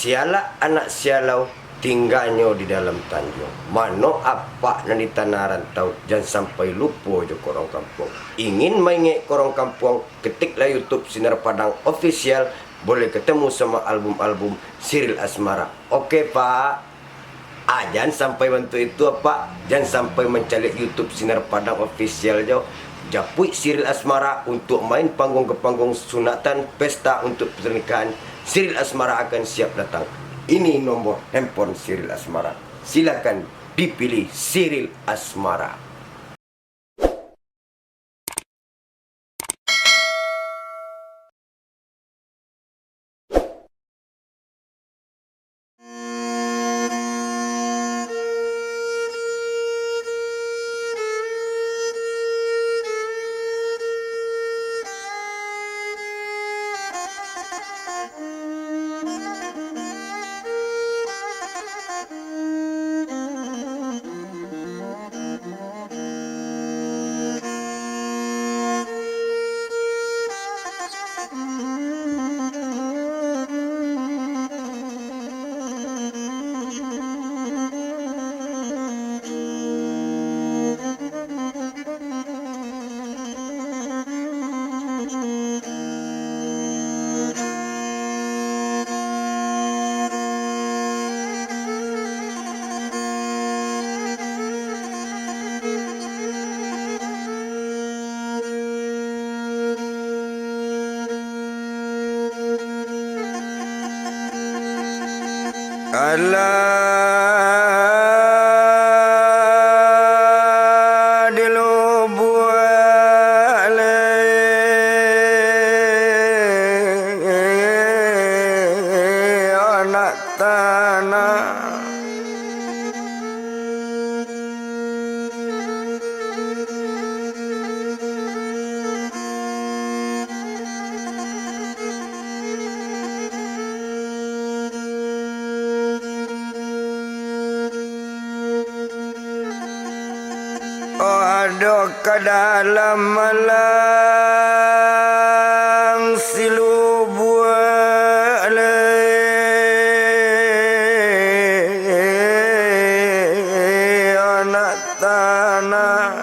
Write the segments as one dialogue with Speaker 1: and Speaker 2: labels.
Speaker 1: siala anak sialau tinggalnya di dalam tanjung. Mano apa nan di tanah rantau, jangan sampai lupa jo korong kampung. Ingin main korong kampung, ketiklah YouTube Sinar Padang Official, boleh ketemu sama album-album Siril Asmara. Oke Pak. Jangan sampai bantu itu apa, jangan sampai mencari YouTube Sinar Padang Official jo. Japui Siril Asmara untuk main panggung ke panggung sunatan, pesta untuk pernikahan. Siril Asmara akan siap datang. Ini nomor handphone Siril Asmara. Silakan dipilih Siril Asmara. Allah dilubuale anak tanah. Aduh ke dalam malang silu buale anak tanah.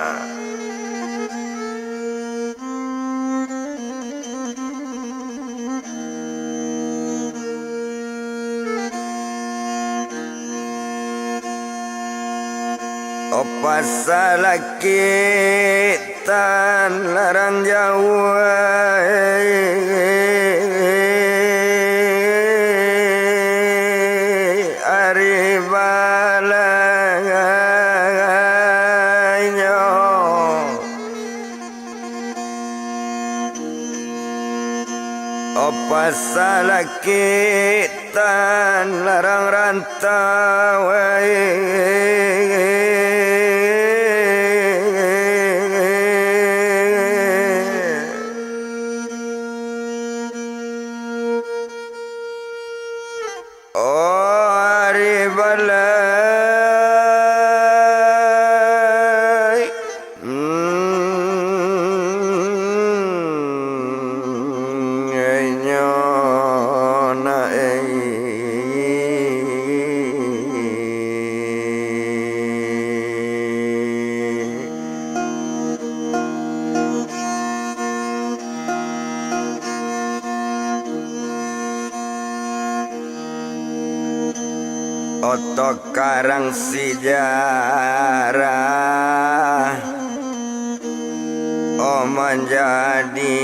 Speaker 1: Pasal kita larang jauh ari balanya. Pasal kita larang rantau otok karang sejarah menjadi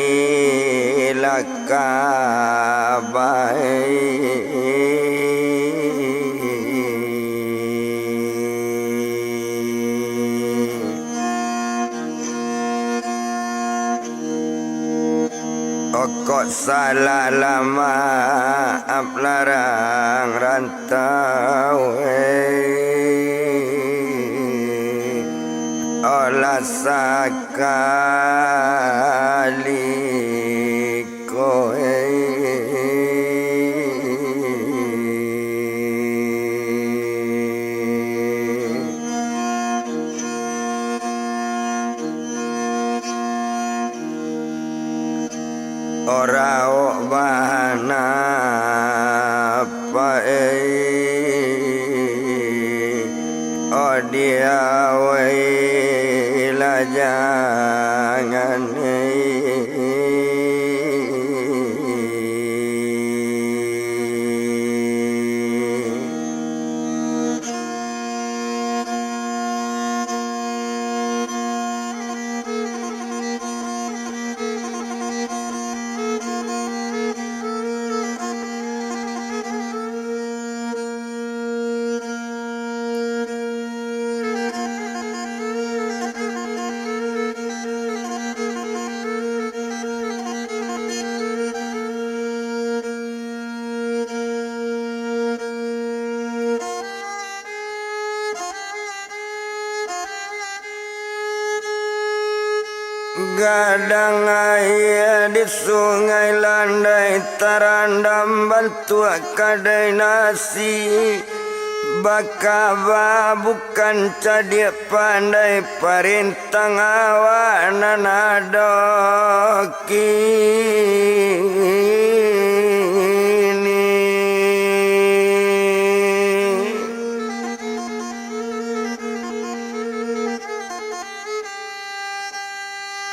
Speaker 1: lakabai. Kok salah lama larang rantau olah sakali koe ora bana apa
Speaker 2: Gadang air di sungai landai tarandam bantu kadai nasi bakaba bukan cadia pandai parintang awana nadoki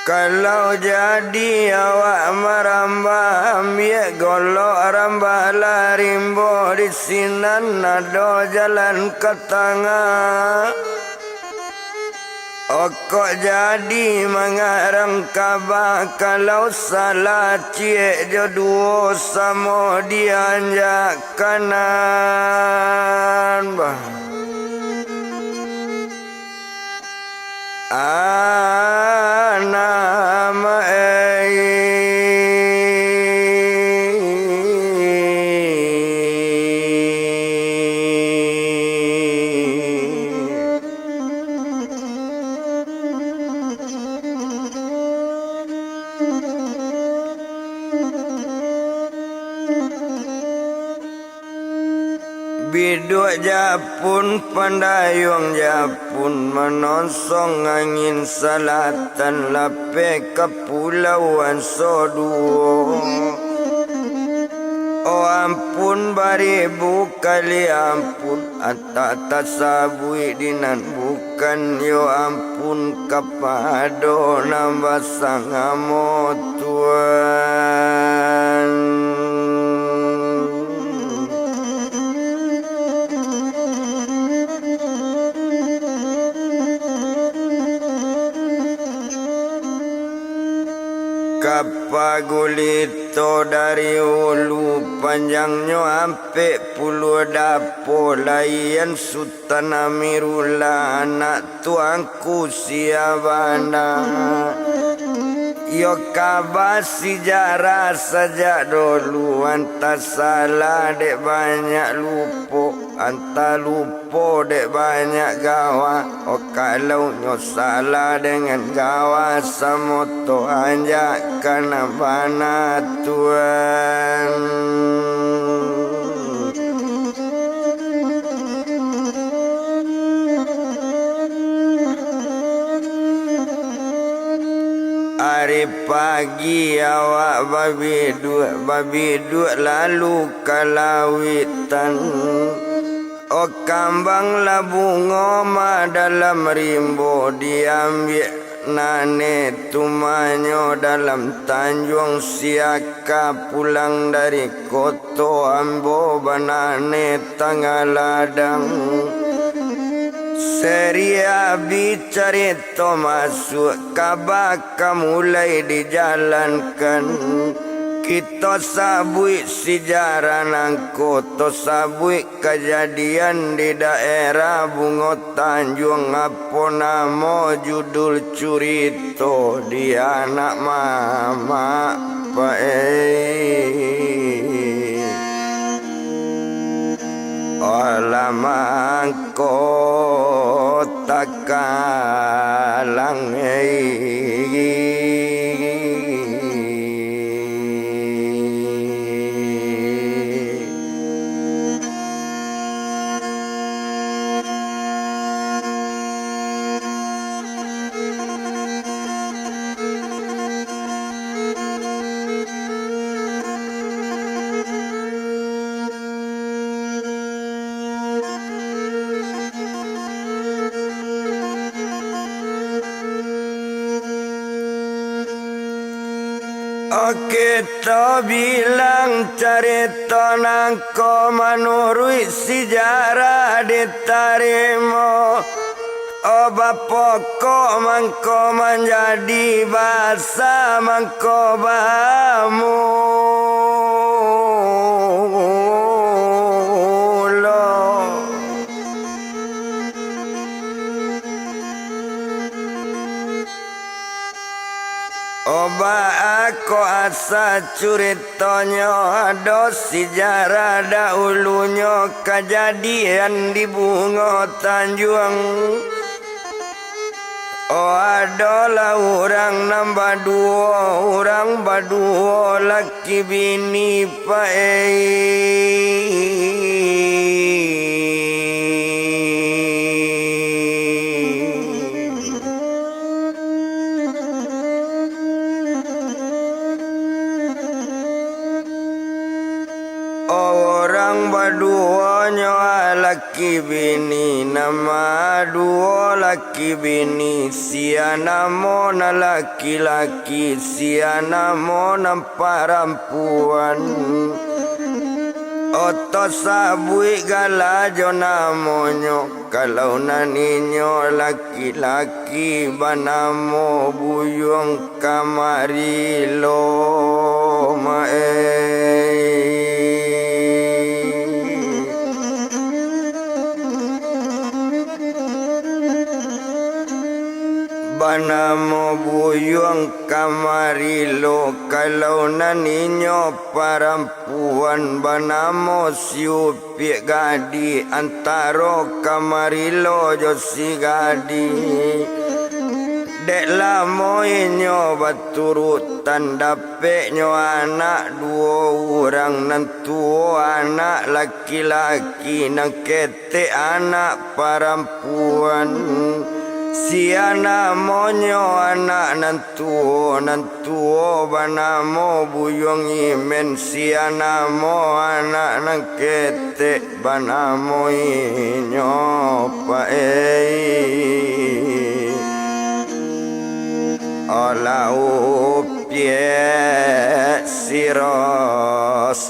Speaker 2: kalau jadi awak merambah ambil golok rambah larimbo di sinan nado jalan ke tengah. Okok jadi mengarang kabar kalau salah cie jodoh sama dianjak kanan bah. Nama biduk Japun pandayung Japun menonsong angin selatan lape kepulauan Soduo. Oh ampun baribu kali ampun atata sabui dinan bukan yo ampun kapado nambah sangamo Tuhan. Kapagulito dari ulu panjangnya ampe puluh dapo layan Sultan Amirullah anak tuanku siabana. Yo kabar sejarah sejak dulu anta salah dek banyak lupo anta lupo dek banyak gawa. Oh kalau nyo salah dengan gawa samoto anjak kana bana Tuhan. Hari pagi awak babi dua lalu kalawitan. Oh kambang labungo ma dalam rimbo diambil nane tumanyo dalam Tanjung Siaka pulang dari Koto Ambo banane tanggal ladang. Seria bicarito masuk kabaka mulai dijalankan. Kita sabui sejarah nangkoto sabui kejadian di daerah Bungo Tanjung apa nama judul curito di anak mama Alamang kota kalang Kita bilang cerita nangko menurut sejarah diterima. Bapoko mangko menjadi bahasa mangko bamu. Oba aku asa ceritanya ada sejarah dahulunya kejadian di Bunga Tanjung. Adalah orang nambah orang berdua laki bini orang berduanya laki bini nama dua laki bini sia namona laki-laki sia namona perempuan. Oto sabui galajo namonyo kalau naninyo laki-laki banamo buyung kamarilo banamo buyung kamarilo kalau naninyo perempuan banamo siupi gadi antaro kamarilo josi gadi dek lamo inyo baturutan dapeknyo anak dua orang nantu anak laki-laki nang kete anak perempuan. Sia namonyo anak nantuo banamo buyong imen sia namo anak nang kete banamo inyo ola upie siros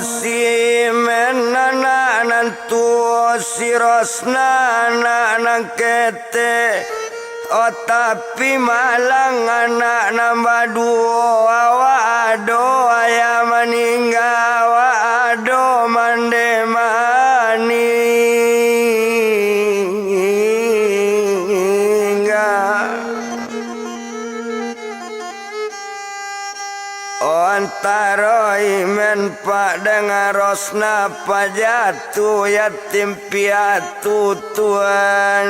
Speaker 2: si menana nantu si rosna anak kete tapi malang anak nambah dua wado ayah meninggal wado mande antara imen pak dengan rosna pajatu yatim piatu tuan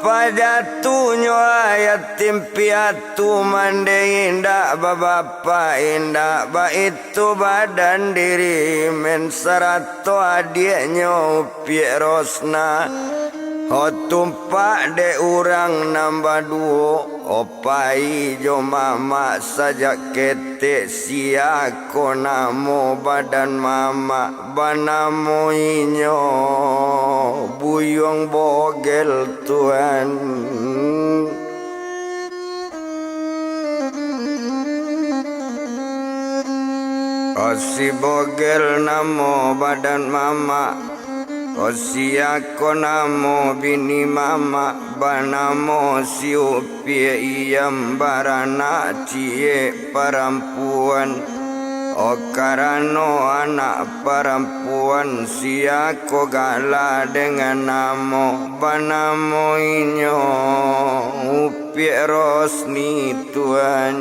Speaker 2: pajatunya yatim piatu mande indak bapak indak ba itu badan diri men serato adiknya upi rosna tumpak de urang nambah dua opai jo mama saja kete siako namo badan mama banamo inyo buyung bogel tuan si bogel namo badan mama siako namo bini mama banamo siupi iyam barana cie perempuan karano anak perempuan siako gala dengan namo banamo inyo upi rosni tuan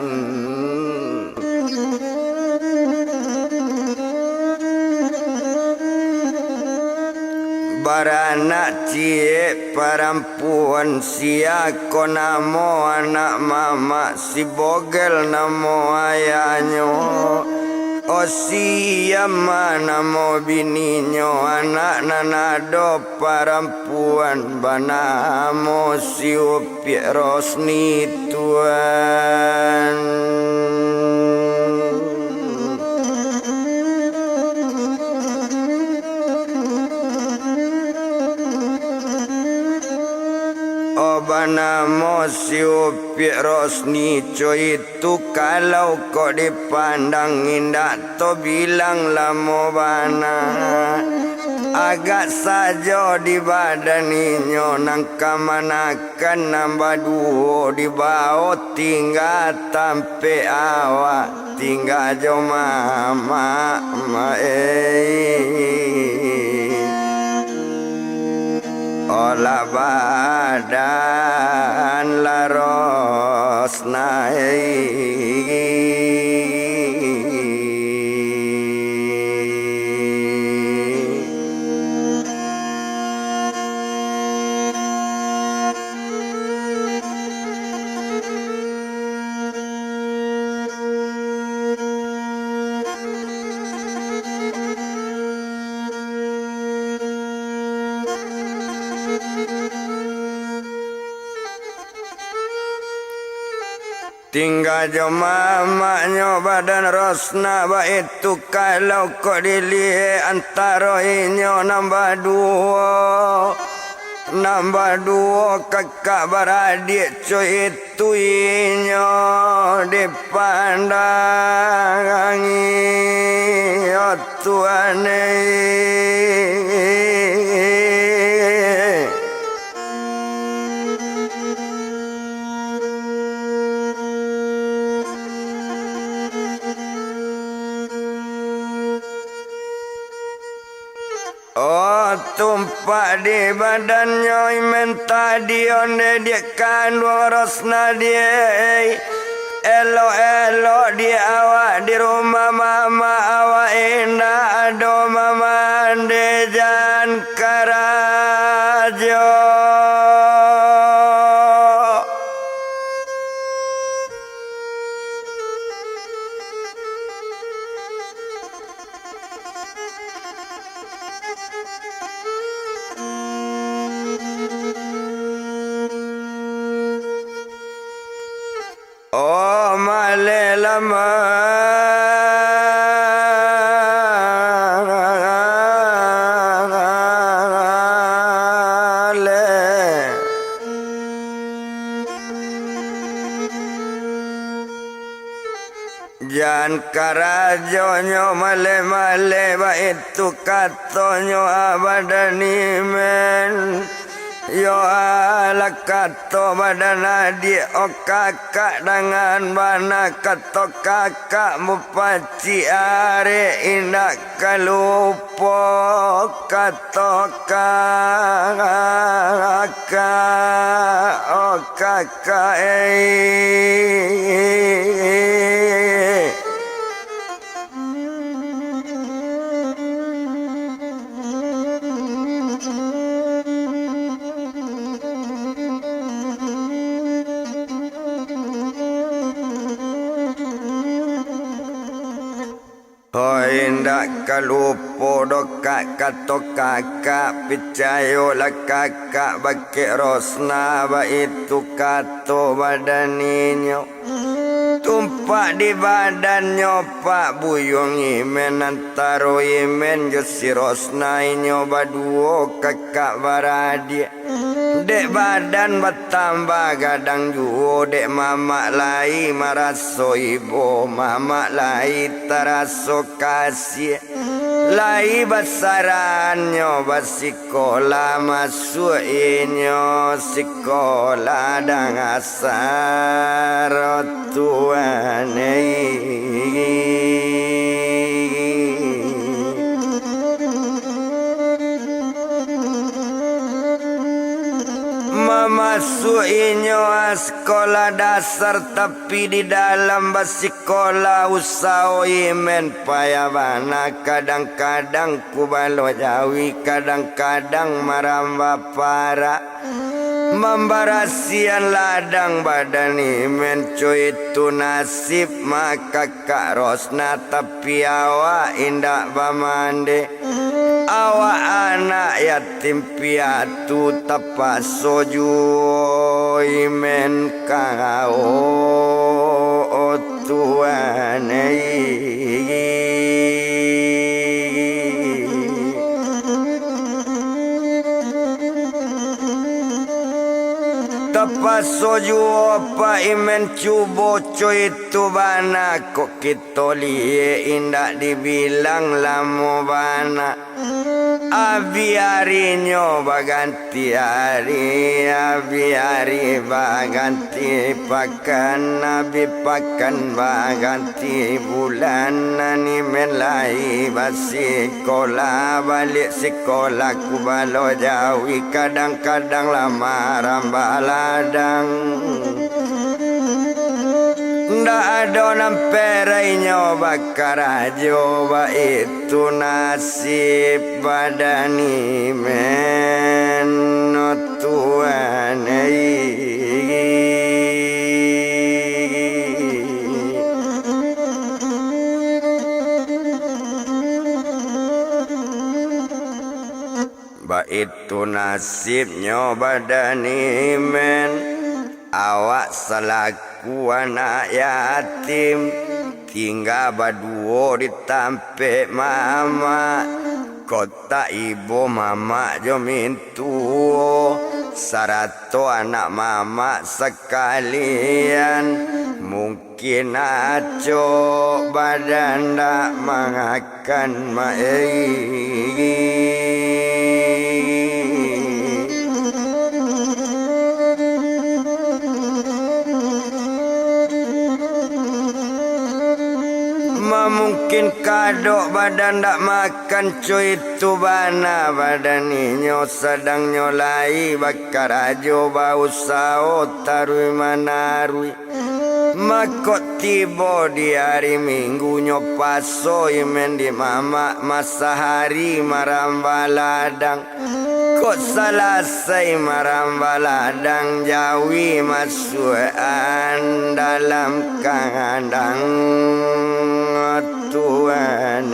Speaker 2: para anak cie perempuan sia ko namo anak mama si bogel namo ayahnya Osia namo bininyo anak nanado perempuan banamo si upi rosni tuan Banamo si upi rosni coy itu kalau kau dipandang indah to bilang lamo bana agak saja di badaninyo nang kamanakan nambah duo di bawah tinggal tampe awak tinggal jo mama olah badan laros naik tinggal jo mamanya badan rosna ba itu kalau kau dilihat antara inyo nambah dua kakak beradik coy itu inyo dipandangi oh Tuhan tumpak di badannya imen tadi onde dia kan rosna dia elo dia awak di rumah mama awak indah ado mama dejan karajo lama Jan karajonyo male ba itu katonyo abadani men yo ala kato badana di o kakak dengan bana kato kakak mupaci are indak kalupo kato kakak o kakak indak kalupo do kakak to kakak picayo la kakak bake rosna ba itu kato badaninyo tumpak di badannya pak buyung imen antaro imen jo si rosna inyo baduo kakak baradia dek badan bertambah gadang juo dek mama lai maraso ibu mama lai taraso kasih lai basarannya basikola masuk inyo sikola dang asar Tuhan masuk inyo sekolah dasar tapi di dalam sekolah usaha imen payabana kadang-kadang kubalo jawi kadang-kadang maramba para membarasian ladang badan imen cuy itu nasib maka Kak Rosna tapi awak indak bamande awak anak yatim piatu tapak soju imen kau Tuhan tapak soju apa imen cubo cuy itu bana kok kita liye indak dibilang lamu bana abi harinya baganti hari abi hari baganti pakan abi pakan baganti bulan nani melai basi sekolah balik sekolah ku balo jawi kadang-kadang lama rambaladang ndak ada namperainya bakar aja itu nasib badani men Tuhan itu nasibnya badani men awak selaku anak yatim tinggal berdua ditampe mama kota ibu mama jo mintu sarato anak mama sekalian mungkin aco badan tak mengakan mungkin kadok badan tak makan cuy itu bana badan inyo sedang nyolai bakar ajo bau sao tarui manarui makot tiba di hari minggu nyo paso imen di mama masa hari maramba ladang kok selesai maramba ladang jawi masukan dalam kandang Tuhan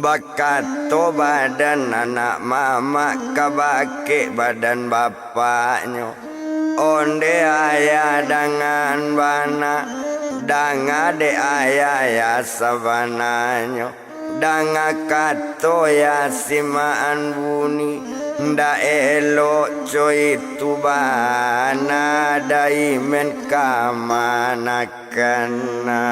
Speaker 2: bakato badan anak mama kabake badan bapaknya onde ayah dengan bana danga de ayah ya sabananya danga kato ya simaan buni nda elo coy itu bana daimen kamana kana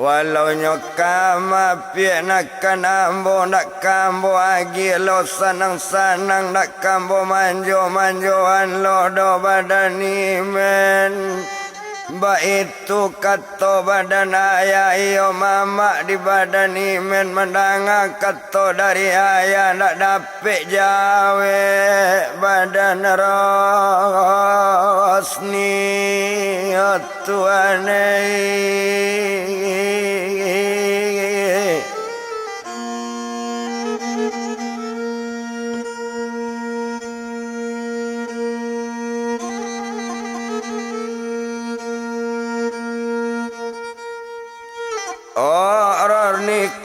Speaker 2: walau nyokama pia nak kanambo nak kambo agi lo sanang-sanang nak kambo manjo-manjoan lo do badani men ba itu kato badan ayah iyo mama di badani men mendanga kato dari ayah nak dapet jawe badan Rosni Tuhan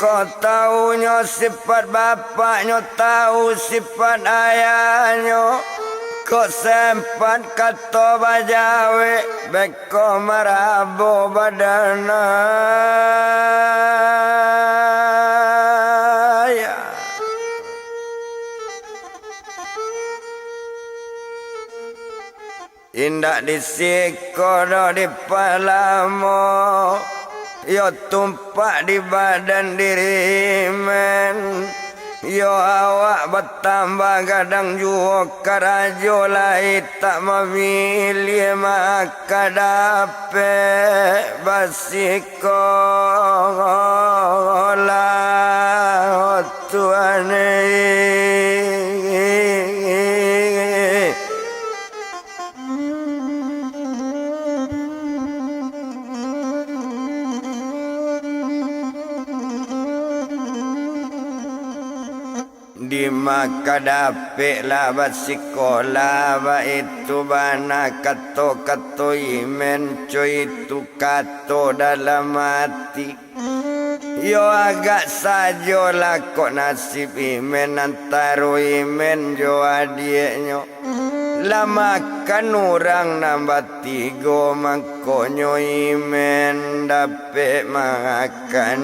Speaker 2: kau taunya sifat bapaknya tahu sifat ayahnya Kok sempat kato bajawe beko marabo badana ya. Indak disikodo di palamo, yo tumpak di badan diri men. Yo awak bertambah gadang juo karajo lai tak memilih maka dape basiko lah tuane. Di maka dapik lah basikola ba itu bana kato imen coy itu kato dalam hati. Yo agak sajo lah kok nasib imen antaro imen jo adieknyo. Lah makan orang nambah tigo mangkonyo imen dapik makan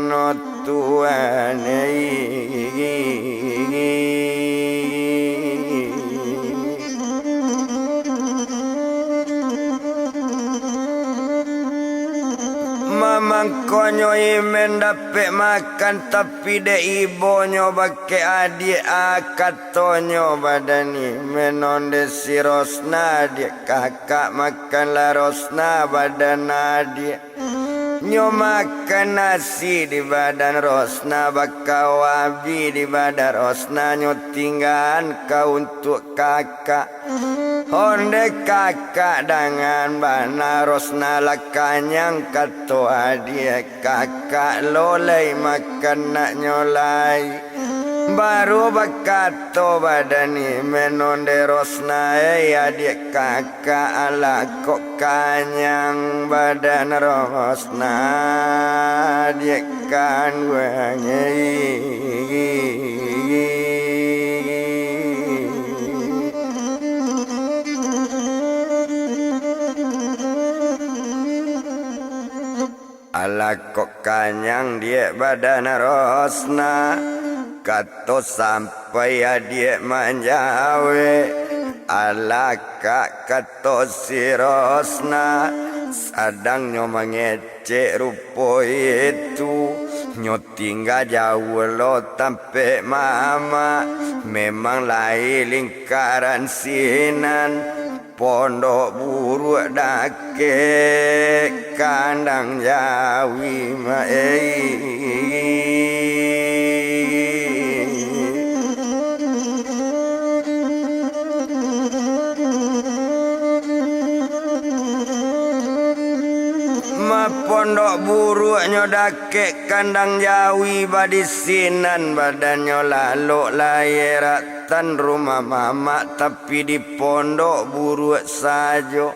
Speaker 2: no Tuhan Mamang konyo imen dapet makan tapi de ibonyo bake adik akatonyo badan imen onde si Rosna adik kakak makan la Rosna badan adik. Nyo makan nasi di badan Rosna bakau wabi di badan Rosna nyo tinggal kau untuk kakak. Onde kakak dengan bana Rosna lakanyang kato adik kakak lolai makan nak nyolai. Baru bakato badan imen onde Rosna adik kakak ala kok kanyang badan Rosna adik kan ala kok kanyang dia badan Rosna. Kato sampai adik manjawe ala kak kato si Rosna. Sadang nyo mengecek rupo itu. Nyo tinggal jauh lo tampe mama. Memang lain lingkaran sinan. Pondok buruk dake kandang jawi pondok buruknya dake kandang jawi badisinan badannya lalu layeratan rumah mama tapi di pondok buruk saja.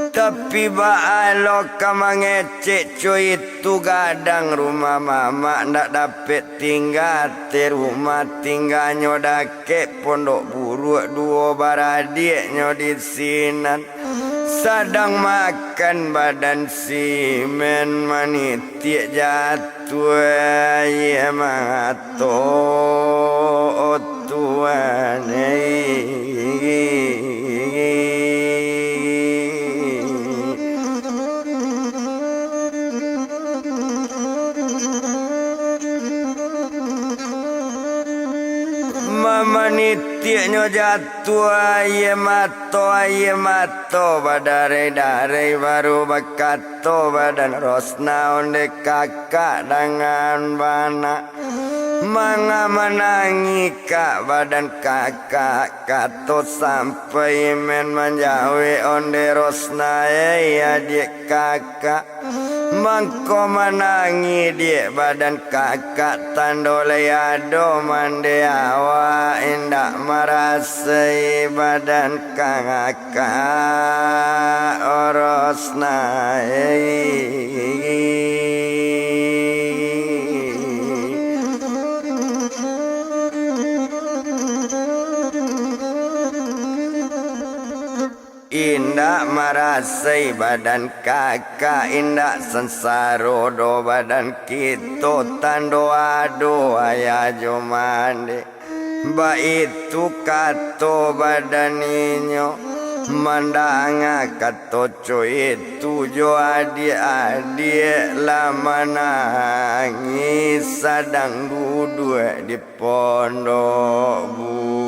Speaker 2: Tapi baalo kama ngecek cuy itu gadang rumah mama ndak dapet tinggal di rumah tinggalnya dake pondok buruk dua baradiknya di sinan. Sadang makan badan simen manitik jatuh ya mato Tuhan Mama nitiknya jatuh aye mato badare baru bakato badan Rosna onde kakak dengan bana manga menangi kak badan kakak kato sampai men menjawe onde Rosna adik kakak mangko menangi dia badan kakak tandole ado mande awa indak merasai badan kakak Rosna indak marasai badan kakak indak sensaro do badan kita tando ado ayah jomande ba itu kato badan inyo mandanga kato coy itu jo adik-adik lama nangis sadang duduk di pondok bu.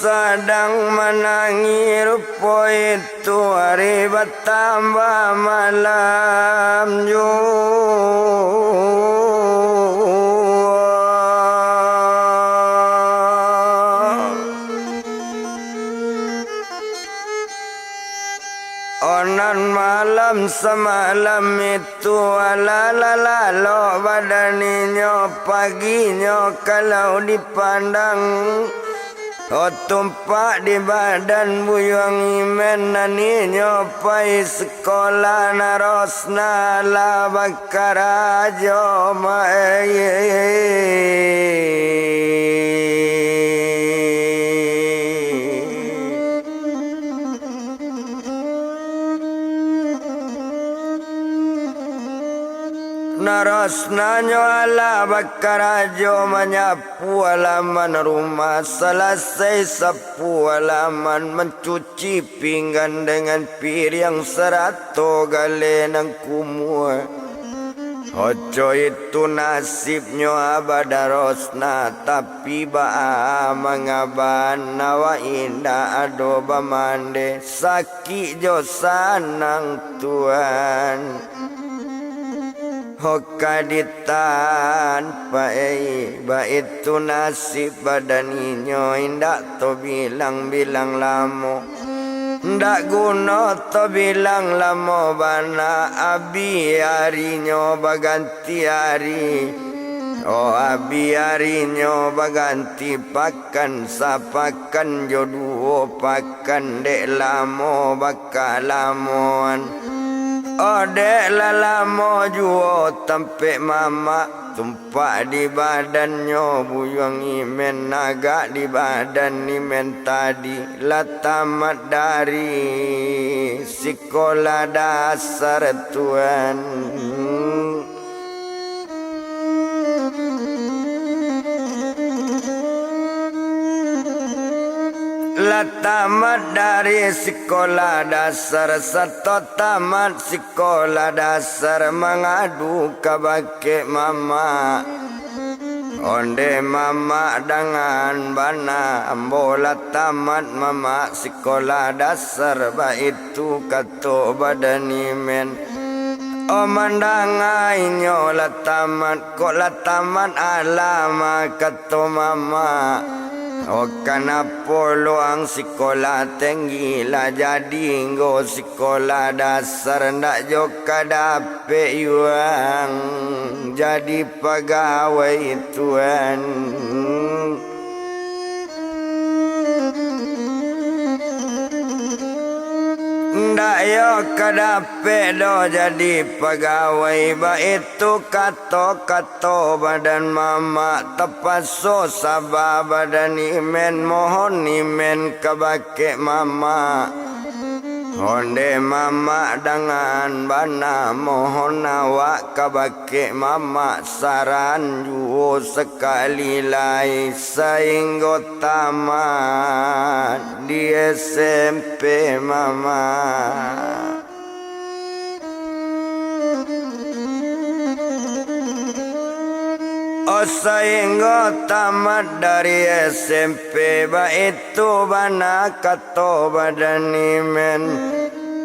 Speaker 2: Sedang menangi rupa itu hari bertambah malam onan malam semalam itu ala-la-la-lo badaninya paginya kalau dipandang tumpak di badan buyang imen nani nyopai sekolah narosna la bakarajo narosna nyoala bakarajo menyapu halaman rumah selesai sapu halaman mencuci pinggan dengan piring serato galenang kumua ojo itu nasibnya abadarosna tapi baa mengaban nawa indah ado bamande sakit jo sanang Tuhan hokaditan pae ba itu nasib badaninyo indak to bilang-bilang lamo ndak guna to bilang lamo bana abi harinya baganti hari oh abi harinya baganti pakan sapakan jodoh pakan dek lamo bakal lamoan Odek lalamo juo tempe mama tumpak di badannya buyang imen naga di badan imen tadi latamat dari sekolah dasar Tuhan tamat dari sekolah dasar satu tamat sekolah dasar mengadu ke bake mama onde mama dengan bana bola tamat mama sekolah dasar ba itu kato badan imen oh mandangai nyola tamat kok la tamat alama kato mama oh kenapa luang sekolah tinggi lah jadi nggo sekolah dasar ndak joka dapet yuang jadi pegawai Tuhan ndak joka dapet do jadi pegawai ba itu kato-kato badan mama tepaso sabah badan imen mohon imen kebake mama Honde mama dengan bana mohon awak kabake mama saran juo sekali lai sainggo tamat di SMP mama. Sainggo tamat dari SMP ba itu bana kato badan imen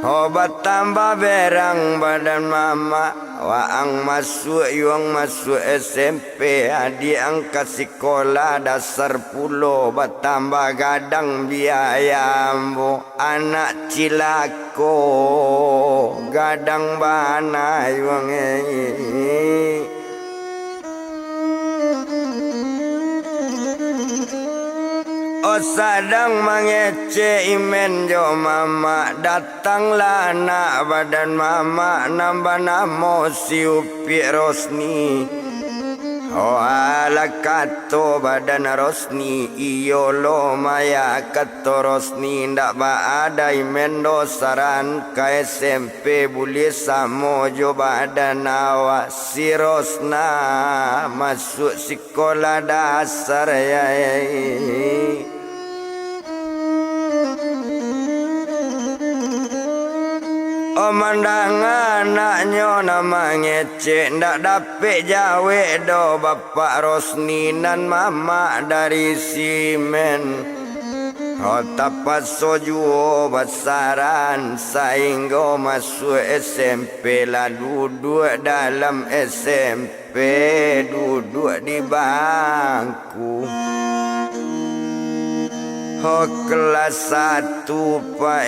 Speaker 2: obat tambah berang badan mama waang masuk yuang masuk SMP adi angkat sekolah dasar pulo batambah gadang biaya ambo anak cilako gadang bana yuang sadang mengece imen jo mama datanglah anak badan mama nambah namo si Upi Rosni ala kato badan Rosni iyo lo maya kato Rosni ndak ba ada imen dosaran ka SMP boleh samo jo badan awak si Rosna masuk sekolah dasar ya. Mandang anaknya nama ngece ndak dapet jawe do bapak Rosni dan mama dari simen. Tapat sojuo basaran sainggo masuk SMP lah duduk dalam SMP duduk di bangku. Kelas 1 Pak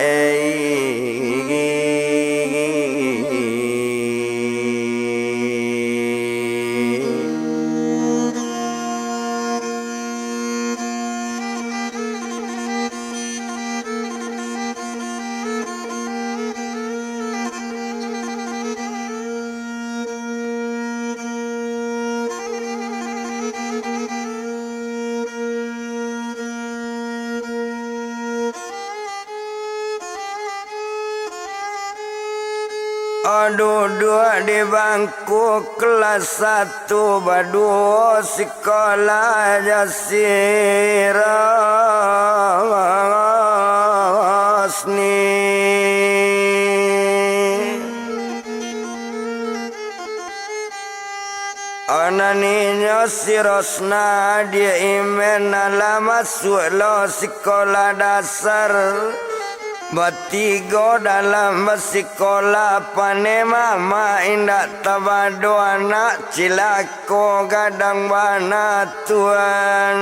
Speaker 2: duduk di bangku kelas 1 badu sekolah Jasir Rosni. Ananinya si Rosna dia imen ala masuk lo sekolah dasar Batigo dalam sekolah pane mama indak tabado anak cilako gadang bana tuan.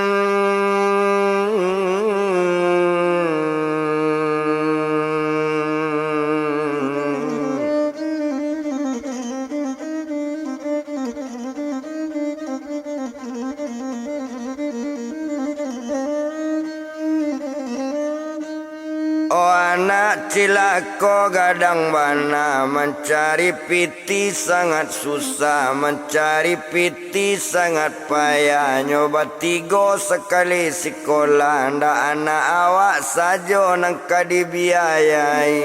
Speaker 2: Anak cilako gadang bana mencari piti sangat susah, mencari piti sangat payah. Nyoba 3 sekali sekolah, ndak anak awak saja nangka dibiayai.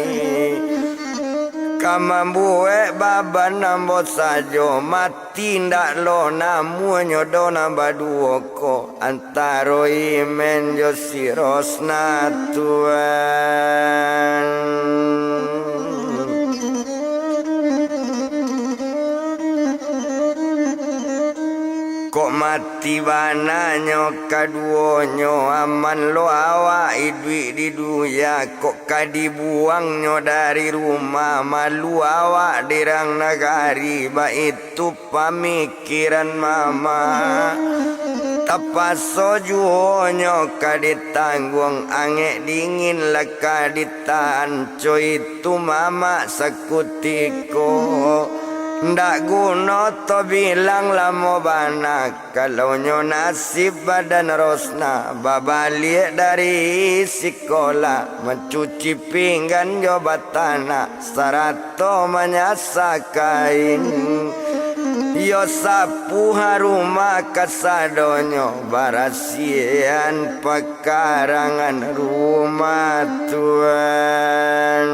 Speaker 2: Kamambue baba nambo sajo mati ndak lo namu nyodo nambah 2 ko antaro imen jo si Rosna tuan. Kok mati bananyo kaduonyo aman lo awak idui di duya kok kadibuangnya dari rumah malu awak dirang nagari ba itu pamikiran mama tapaso juonyo kaditanggung angek dingin lah kaditanco itu mama sekutiko. Ndak guna to bilang lamo bana kalau nyo nasib badan Rosna babalik dari sekolah mencuci pinggan jo batana sarato menyasa kain Yo sapu haruma kasadonyo barasian pekarangan rumah Tuhan.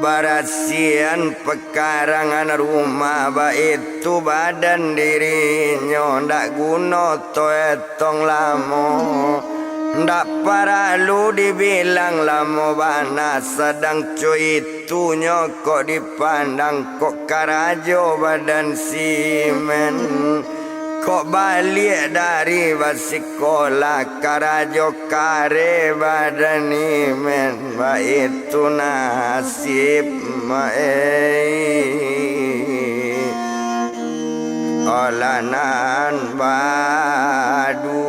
Speaker 2: Barasian pekarangan rumah itu badan dirinya ndak guna to etong lamo. Ndak paralu dibilang lamo bana sedang cuy itunya kok dipandang kok karajo badan simen. Kok balik dari basikola karajo kare badan imen. Ba itu nasib olanan badu.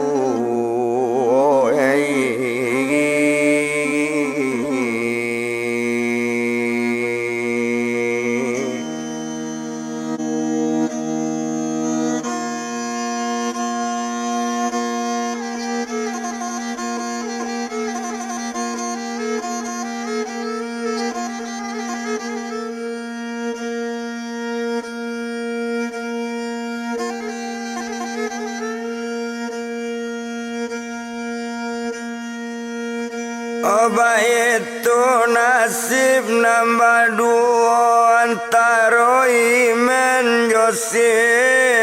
Speaker 2: Oba itu nasib nambah dua antara imen josirasna.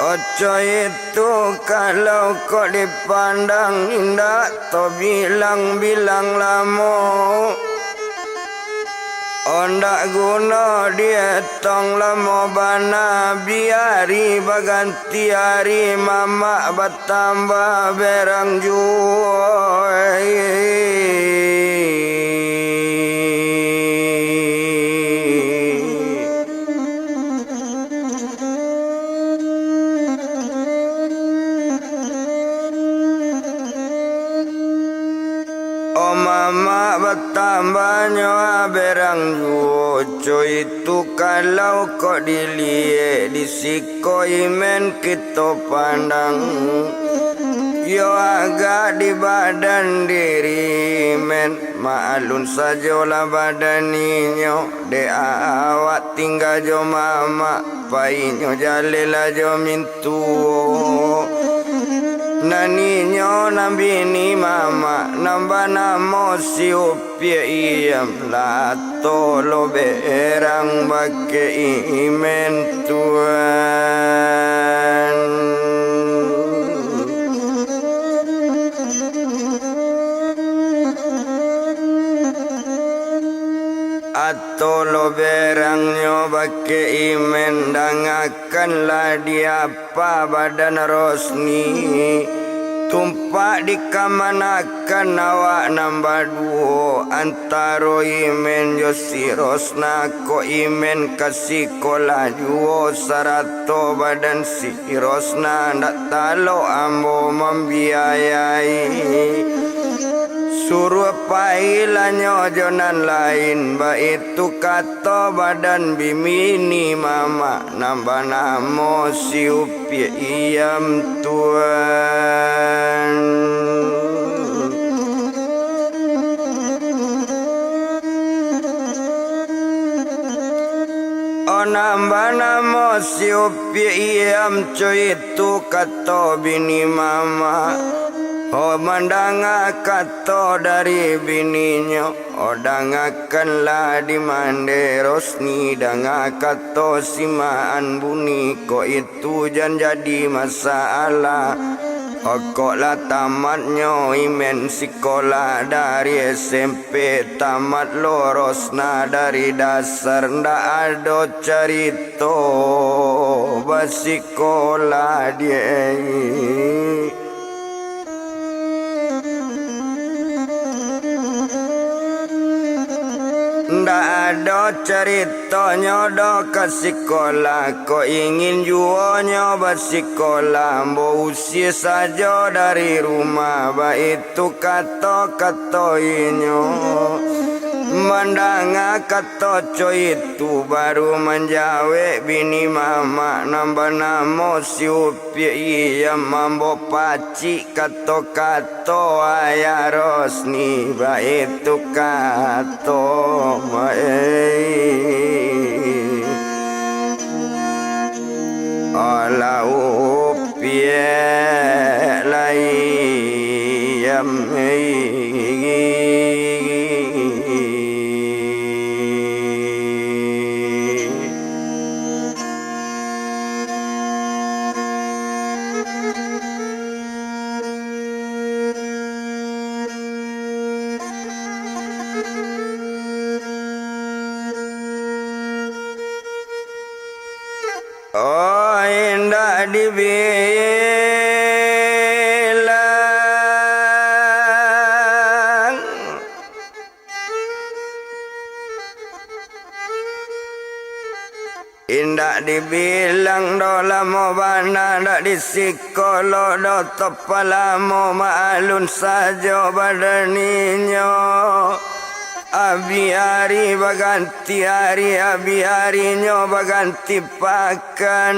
Speaker 2: Ojo itu kalau kok dipandang indah to bilang-bilang lamo. Onda guna dia tong lamo bana biari baganti hari mama bertambah berang juoi. Oh mama bertambahnya berang juoco itu kalau kok dilihat disiko imen kita pandang. Yo agak di badan diri men maalun saja lah badaninyo de awak tinggal jo mama painyo jalila jo mintuo. Naninyo nambini mama nambah namo si upia iam lato lo berang bake imen Tuhan. Atau lo berangnya bake imen dangakanlah dia apa badan rosni. Tumpak di kamanakan awak nambah duo antaro imen josirosna ko imen kasih kola juo sarato badan si rosna ndak talo ambo membiayai. Suruh pailanyo jonan lain ba itu kata badan bimini mama nambah namo si upi iam Tuhan. Oh nambah namo si upi iam cuy itu kata bini mama. Oh mandanga kato dari bininya. Oh dangakanlah di mande rosni. Danga kato simaan buni. Kok itu jan jadi masalah. Oh kok lah tamatnya imen sekolah dari SMP. Tamat lorosna dari dasar. Ndak ada cerita basikolah dia. Ndak ada ceritanya do ke sekolah. Kok ingin juanya bersekolah. Mbo usia saja dari rumah. Ba itu kata-kata inyo. Mandanga katoco itu baru menjawe bini mama nambah namo si upi iya mambo paci kato ayah Rosni ba itu kato ola upi layam oh indah dibilang indah dibilang dola mo bana ndak disikolo do topala mo maalun sajo badaninyo abi hari baganti hari abi harinya baganti pakan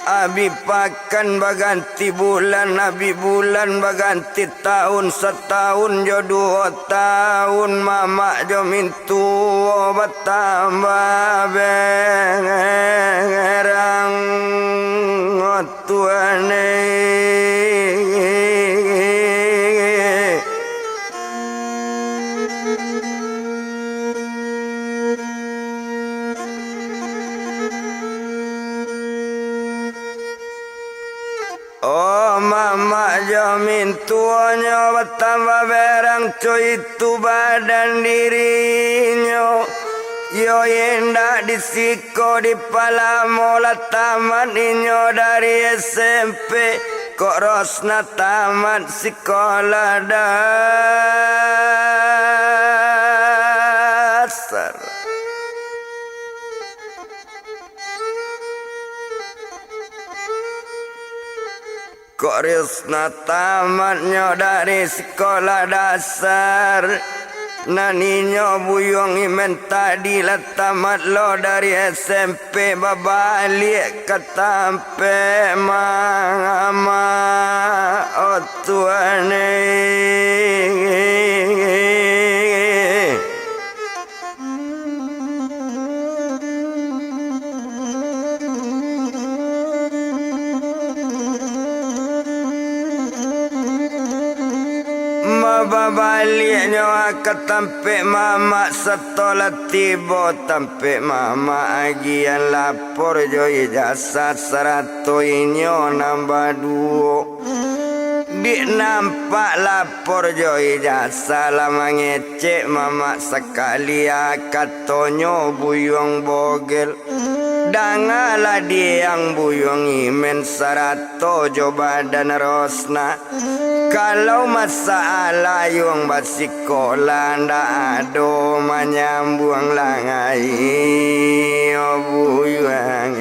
Speaker 2: abi pakan baganti bulan abi bulan baganti tahun setahun jo 2 tahun mama jo mintu bertambah berang tuane oh mama jamin tuanya bertambah berang cuy itu badan dirinya yo indah disiko di palamola taman inyo dari SMP kok Rosna taman sekolah dasar kok Rosna tamatnya dari sekolah dasar Naninyo buyong imen tadi lah tamat lo dari SMP babalik ke tampe mama oh tuane babaliknya ke tampe mama setelah tiba tampe mama agian lapor jo ijazah 100 inyo nambah 2 di nampak lapor jo ijazah lama ngecek mama sekali katonyo buyong bogel dangalah dia yang buyong imen 100 jo badan Rosna kalau masalah yung basikola ndak ado manyambung langai oh buyang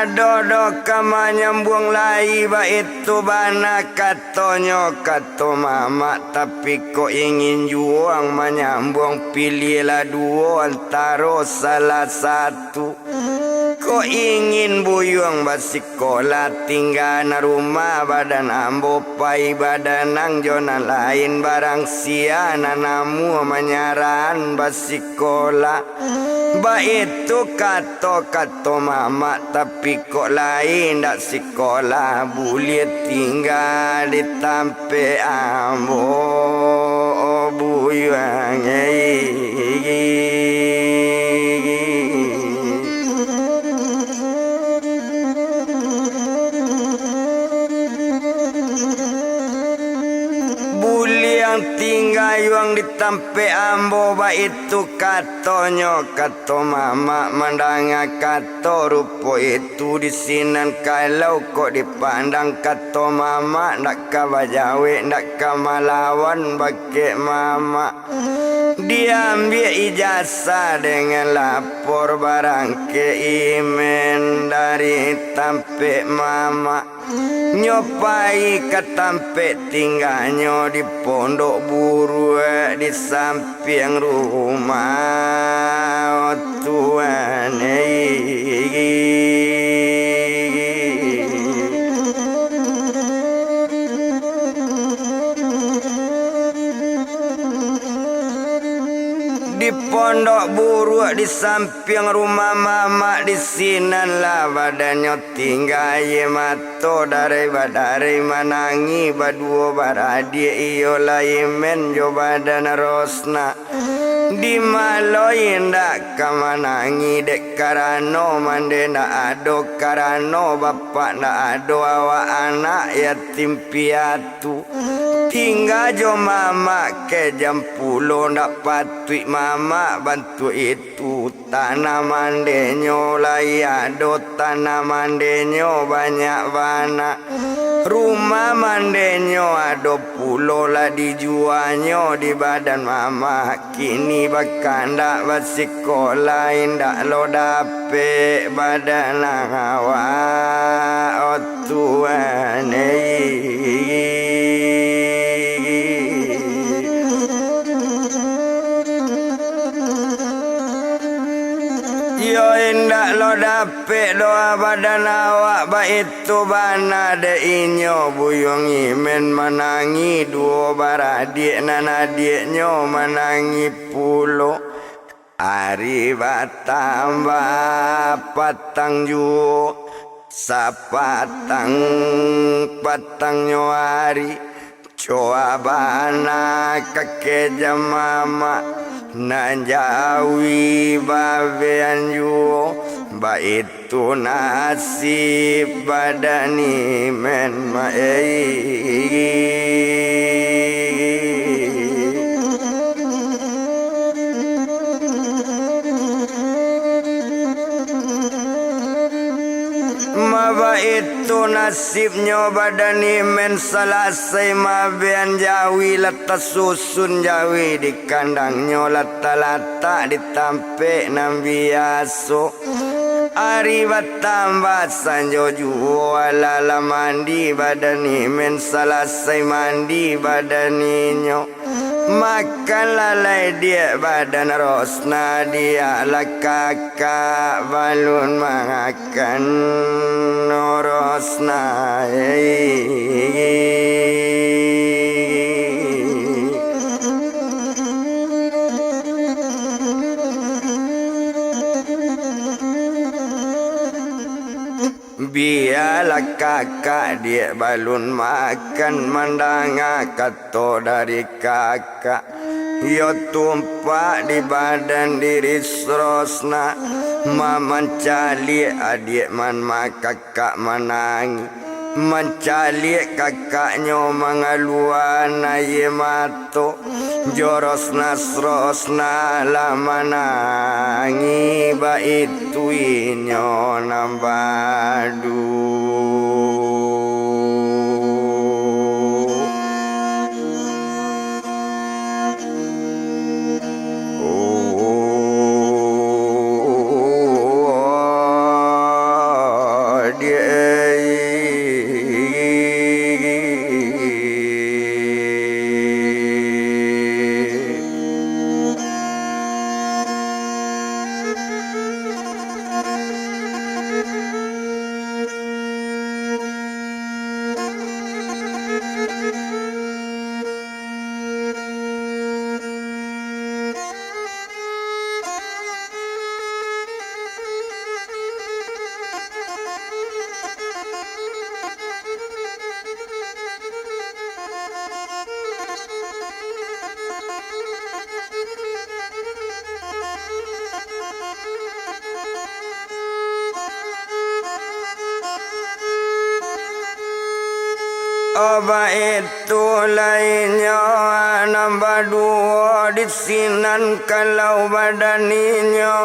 Speaker 2: Dodo kama nyambung lai ba itu bana katonyo kato mama tapi kok ingin juang menyambung pilihlah 2 antara salah satu kok ingin buyung basikola tinggal na rumah badan ambo pai badanang jona lain barang siana namu menyaran basikola ba itu kato mama tapi kok lain dak sekolah boleh tinggal di tampe ambo buyang tinggal yang ditampe ambo ba itu katonyo kato mama mandanga kato rupo itu di sinan kalau kok dipandang kato mama ndak kabajawe ndak kamalawan bake mama Diambil ijazah dengan lapor barang keimen dari tampe mama. Nyopai ke tampe tinggalnya di pondok buru di samping rumah Tuhan. Di pondok buruk di samping rumah mama di sinan lah badannya tinggal ye mato dari badari manangi badua baradi iyo lai men jo badan rosna di malo indak kamanangi dek karano mande na ado karano bapak na ado awak anak yatim piatu tinggal jo mama ke jam 10 ndak patui mama bantu itu tanaman denyo lai ado tanaman denyo banyak bana rumah mandenyo ado pulo lah dijualnya di badan mama kini bahkan ndak basikolah indak lo dape badan awak oh Tuhan yo indak lo dapet doa badan awak baik itu bana de inyo buyong imen menangi dua baradik nan adiknya menangi pulo hari batambah patang ju sapatang patangnya hari coba bana kakek mama nanjawi babean ju ba itu nasib badani men Maba itu nasibnya badani men selesai mabian jawi letas susun jawi di kandangnya lata-lata ditampe nam biaso ari batambah sanjo juala mandi badani men selesai mandi badaninya makan lalai dia badan rosna dia lah kakak balun makan rosna biarlah kakak dia balun makan mandanga kato dari kakak yo tumpak di badan diri serosna maman cali adik man kakak menangi mencali kakaknya mengaluan aye mato jorosna serosna lah menangi ba itu inyo nambadu Oba itu lainnya nambah dua di sinan kalau badaninya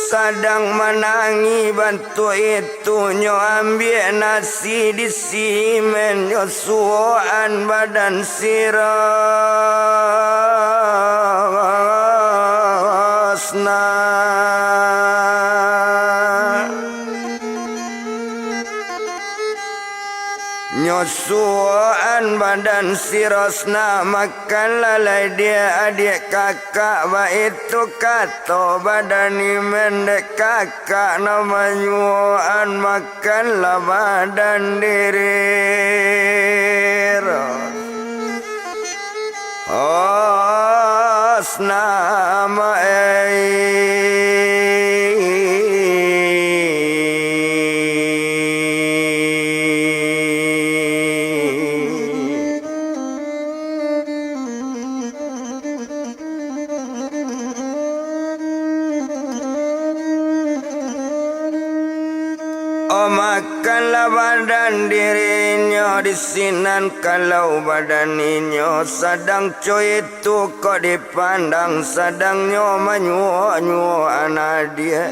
Speaker 2: sadang menangi bantu itunya ambil nasi di simennya suan badan sirah rosna Nyosuan badan si Rosna makan lalai dia adik kakak ba itu kato badan mendek kakak nama nyuan makan lah badan diri Rosna ma makanlah badan dirinya di sinan kalau badaninyo sadang coy itu kok dipandang sadangnya menyuo anak dia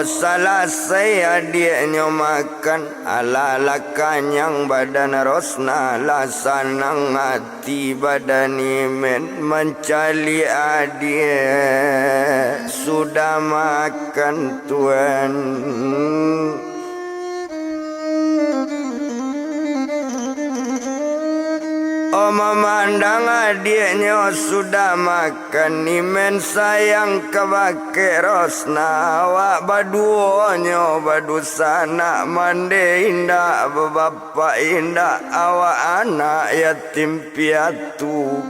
Speaker 2: salah saya dia makan ala kanyang badan Rosna lah sanang hati badan imen mencali adik sudah makan tuan memandang adiknya sudah makan imen sayang kebake Rosna awak baduonyo badu sana mande indah bapak indah awak anak yatim piatu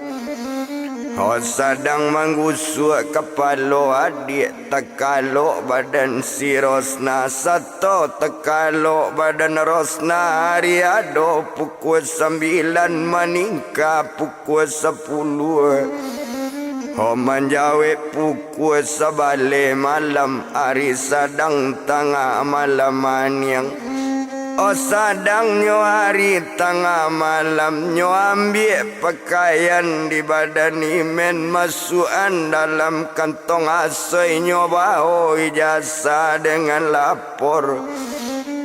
Speaker 2: sadang menggusuk kepala adik tekalo badan si Rosna satu tekalo badan Rosna hari ado pukul 9 meningkat pukul 10 menjawab pukul 11 malam hari sadang tengah malam maniang sadang nyo hari tengah malam nyo ambil pakaian di badan imen masukan dalam kantong asoy nyo bawa ijazah dengan lapor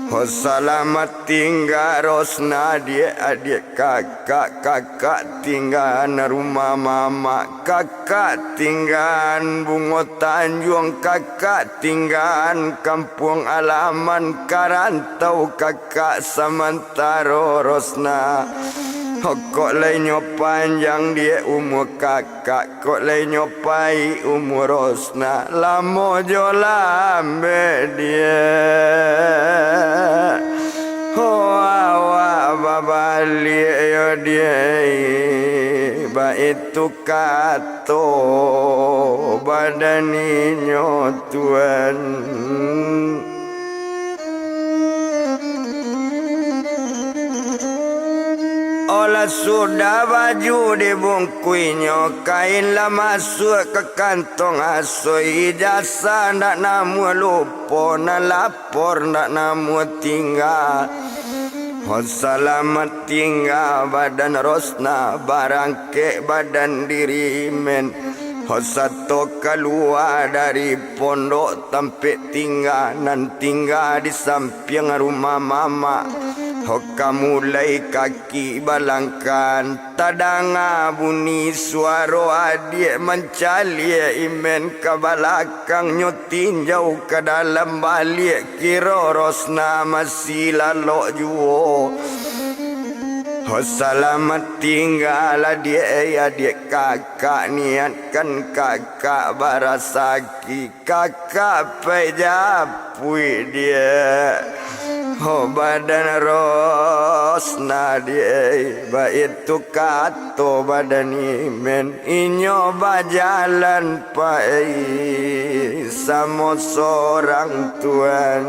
Speaker 2: selamat tinggal Rosna dia adik kakak tinggal rumah mama kakak tinggal Bungo Tanjung kakak tinggal kampung alaman Karantau kakak sementara Rosna kok lainnya panjang dia umur kakak kok lainnya pai umur Rosna lama jo lambe dia awak babalik yo dia ba itu kato badaninyo tuan Olah sudah baju dibungkuinyo kain lah masuk ke kantong asoy ijazah ndak namu lupa nak lapor ndak namu tinggal selamat tinggal badan Rosna barangke badan diri men satu keluar dari pondok tempat tinggal nan tinggal di samping rumah mama kamu mulai kaki balangkan tadanga bunyi suara adik mencali imen ke belakang nyotinjau ke dalam balik kira Rosna masih lalok juo selamat tinggal adik kakak niatkan kakak barasaki kakak pejapui dia badan Rosna dia ba itu kato badan imen inyo bajalan pai sama seorang tuan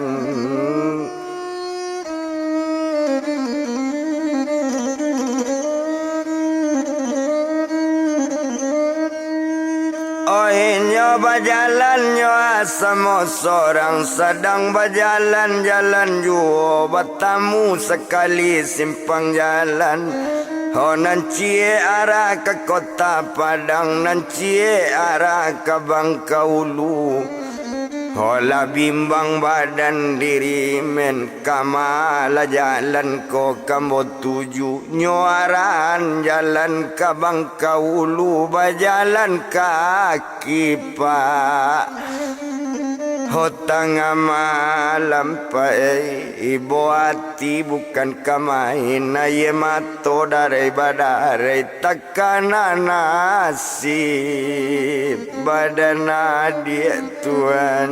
Speaker 2: inyo berjalannya sama seorang sedang berjalan-jalan jua bertamu sekali simpang jalan nan cie arah ke kota Padang nan cie arah ke Bangkaulu Hola bimbang badan diri men kamala jalan ko kambo tuju nyuaran jalan ka Bangkaulu bajalan kaki pak tengah malam ibu hati bukan kamain ye mato dari badare tekanan nasib badan dia Tuhan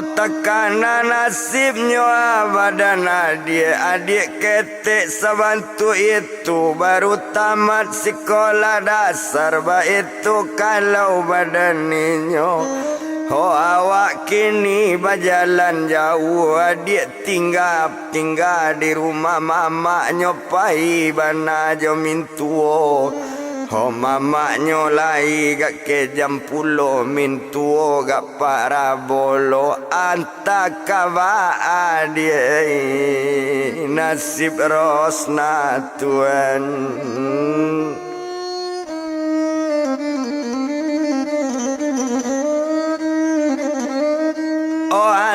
Speaker 2: tekanan nasibnya badan adik ketik sebantu itu baru tamat sekolah dasar itu kalau badan ninyo awak kini berjalan jauh adik tinggal di rumah mama nyopai bana jo mintuo mama nyolai gak ke jam pulo mintuo gak para bolo anta kawa adie nasib rosna Tuhan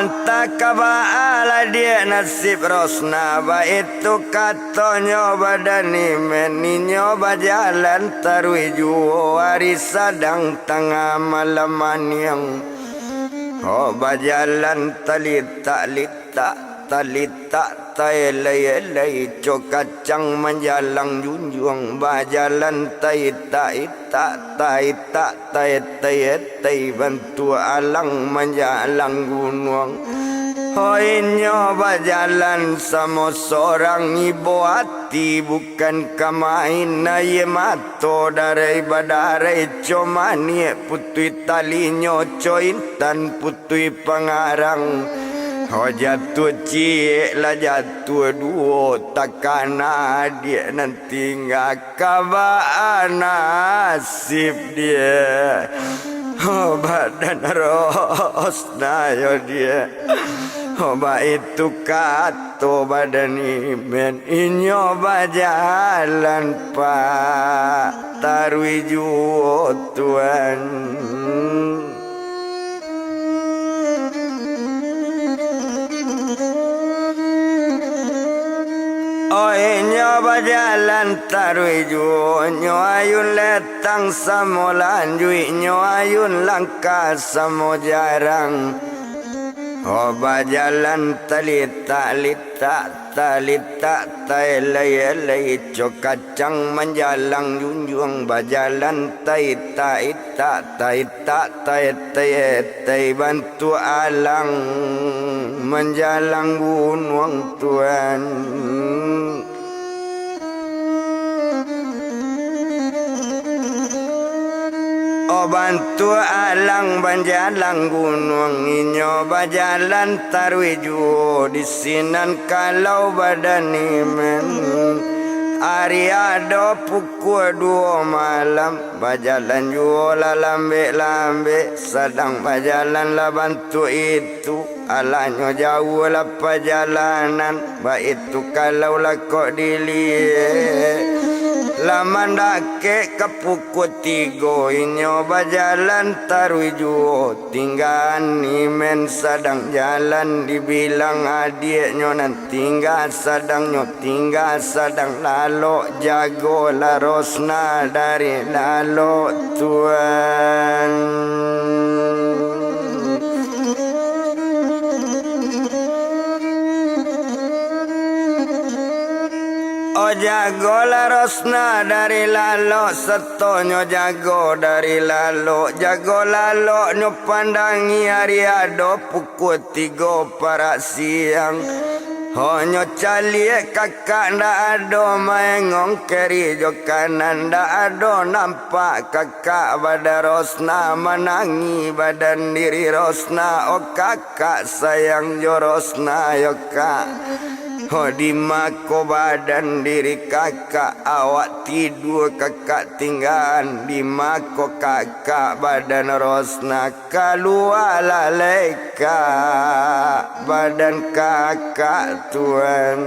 Speaker 2: anta kabaala dia nasib rosna ba itu katonyo badani meninyo bajalan tarui juo hari sadang tengah malaman yang bajalan talita elai cokacang menjalang junjung bajalan tai bantu alang menjalang gunung hoinyo bajalan sama seorang ibu hati bukan kamain ye mato dari badare comani putui talinyo cointan putui pengarang jatuh cie lah jatuh duo takana dia nanti nggak kabar nasib dia badan rosna yo dia itu kato badan imen inyo bajalan pak tarui juo Tuhan nyo bajalan tarui juo nyo ayun letang samo lanjui nyo ayun langkah samo jarang bajalan talita elai cokacang menjalang junjung bajalan tai bantu alang menjalang gunung Tuhan bantu alang banjalang gunung inyo bajalan tarui juo di sinan kalau badan imen Ariado pukul 2 malam bajalan juo lah lambe sedang bajalan lah bantu itu alanya jauh lah perjalanan baik itu kalau lah kok dilihat laman dake ke pukul 3 inyo bajalan tarui juo tinggal imen sedang jalan dibilang adiknya nanti tinggal sedang lalu jago la rosna dari lalu Tuhan jago la rosna dari lalo setonyo jago dari lalo jago lalo nyo pandangi ariado pukul 3 para siang nyo calie kakak nda ado maengong keri jo kanan nda ado nampak kakak badan rosna menangi badan diri rosna kakak sayang jo rosna yo kak di mako badan diri kakak awak tidur kakak tinggal di mako kakak badan rosna keluar laleka badan kakak Tuhan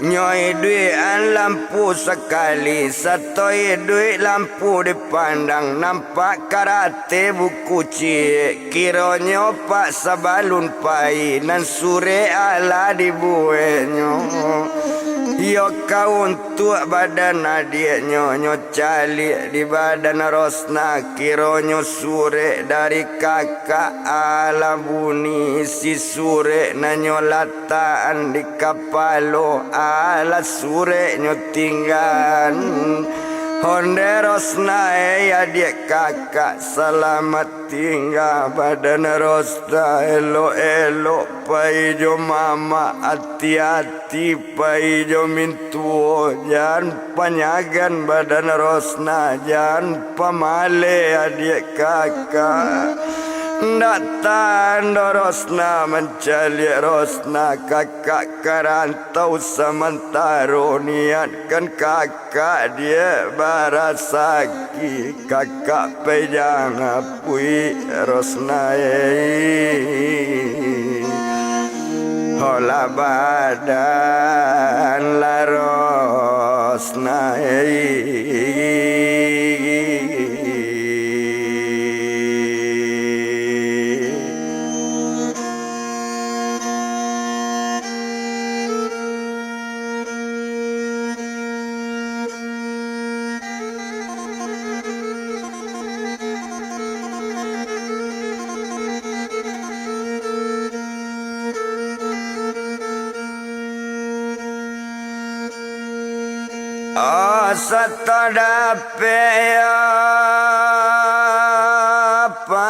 Speaker 2: Nyoi duitan lampu sekali, satoi duit lampu dipandang. Nampak karate buku cik, kiranya pak sabalun pai, nan sure ala dibuenyo. Yo kau untuk badan adiknya, nyo calik di badan Rosna, kironyo sure dari kakak ala buni, si sure nanyo lataan di kapalo ala sure nyo tinggan. Honde Rosna adik kakak selamat tinggal badan Rosna elo paijo mama hati-hati paijo mintuo jangan panyagan badan Rosna jangan pamale adik kakak. Datang Rosna mencari Rosna kakak kerantau sementara niatkan kakak dia barasaki kakak pejang apui Rosna hola badan la Rosna Oh satadape apa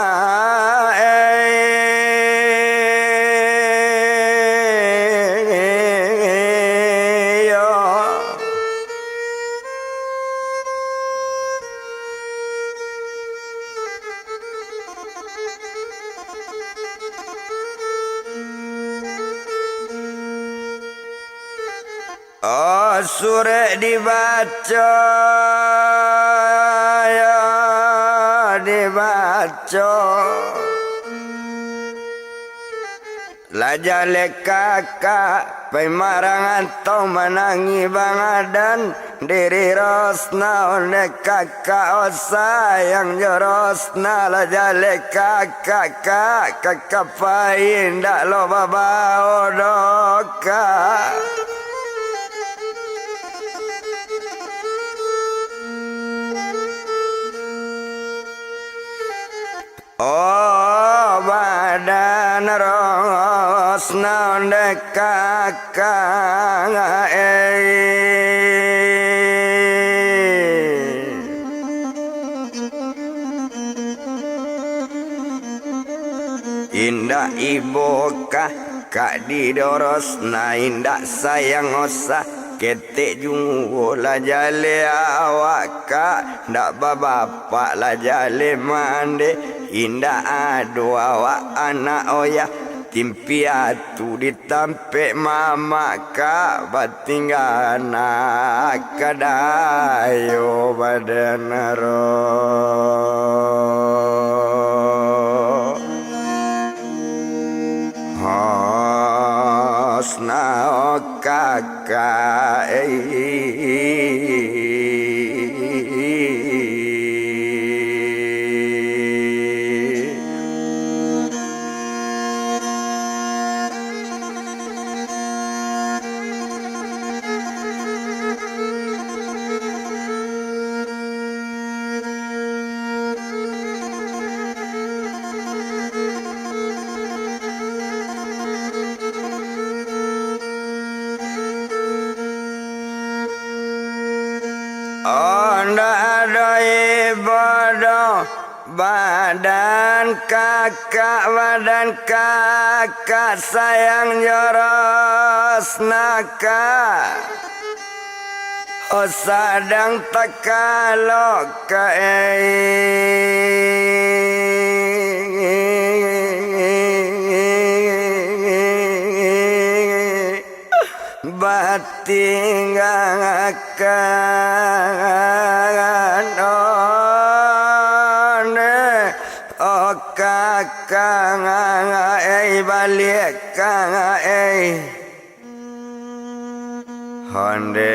Speaker 2: Oh sure dibaca ya dibaca lajale kakak pemarangan tau menangi bangadan diri Rosna oleh kakak sayang jo Rosna lajale kakak kakak pain dak lo babao doka. Oh badan Rosna ndek kakak indah ibu kakak didorosna indah sayang osah ketek jungu la jale awak kak ndak bapak la jale mande indah adu awak anak oya timpi atu ditampe mama kak batinggana kadayo badan Rosna kakak ndak ada ibadah badan kakak sayang joros naka oh sadang takalo batinggakan oh kakak balik honde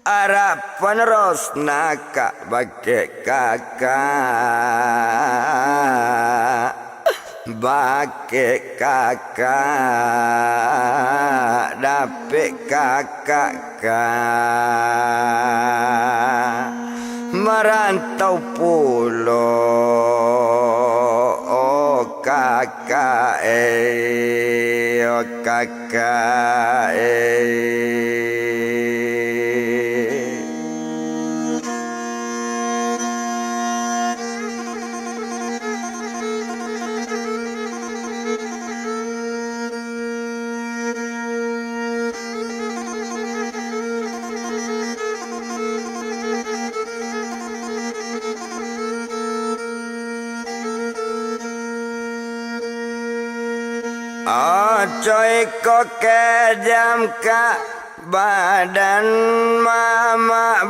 Speaker 2: arah penerus naka bake kakak bake kakak dapet kakak merantau pulau oh kakak oh kakak coy kok kejam kak badan mama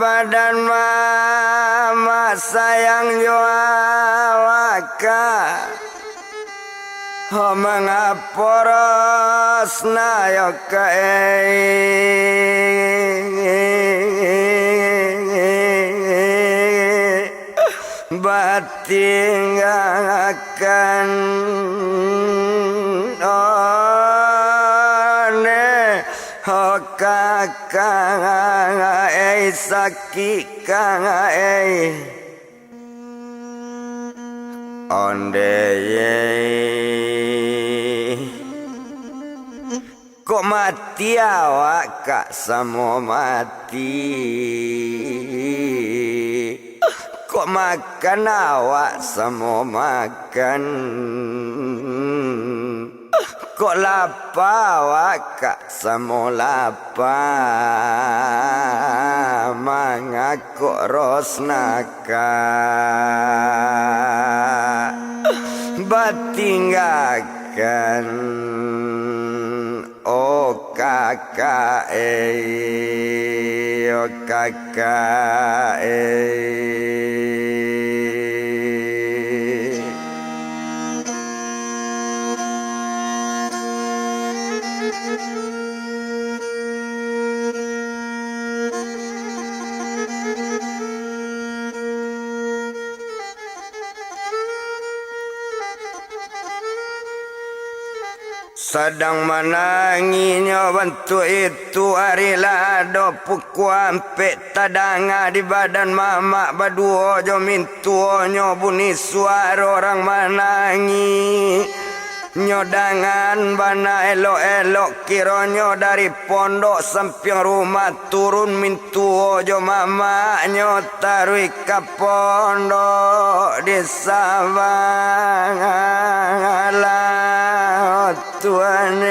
Speaker 2: sayang joawaka mengaporos nayo batinggalkan oh kakak sakit kakak onde kok mati awak kak samo mati kok makan awak samo makan kok lapar wak samo lapar mangakok rosnaka batinggalkan oh kakak oh kakak sedang menanginya bantu itu harilah do puku ampek tadanga di badan mama baduo jo mintuonyo bunyi suara orang menangi nyodangan bana elok-elok kironyo dari pondok samping rumah turun mintuo jo mama nyo tarui ke pondok di Sabang Tuhan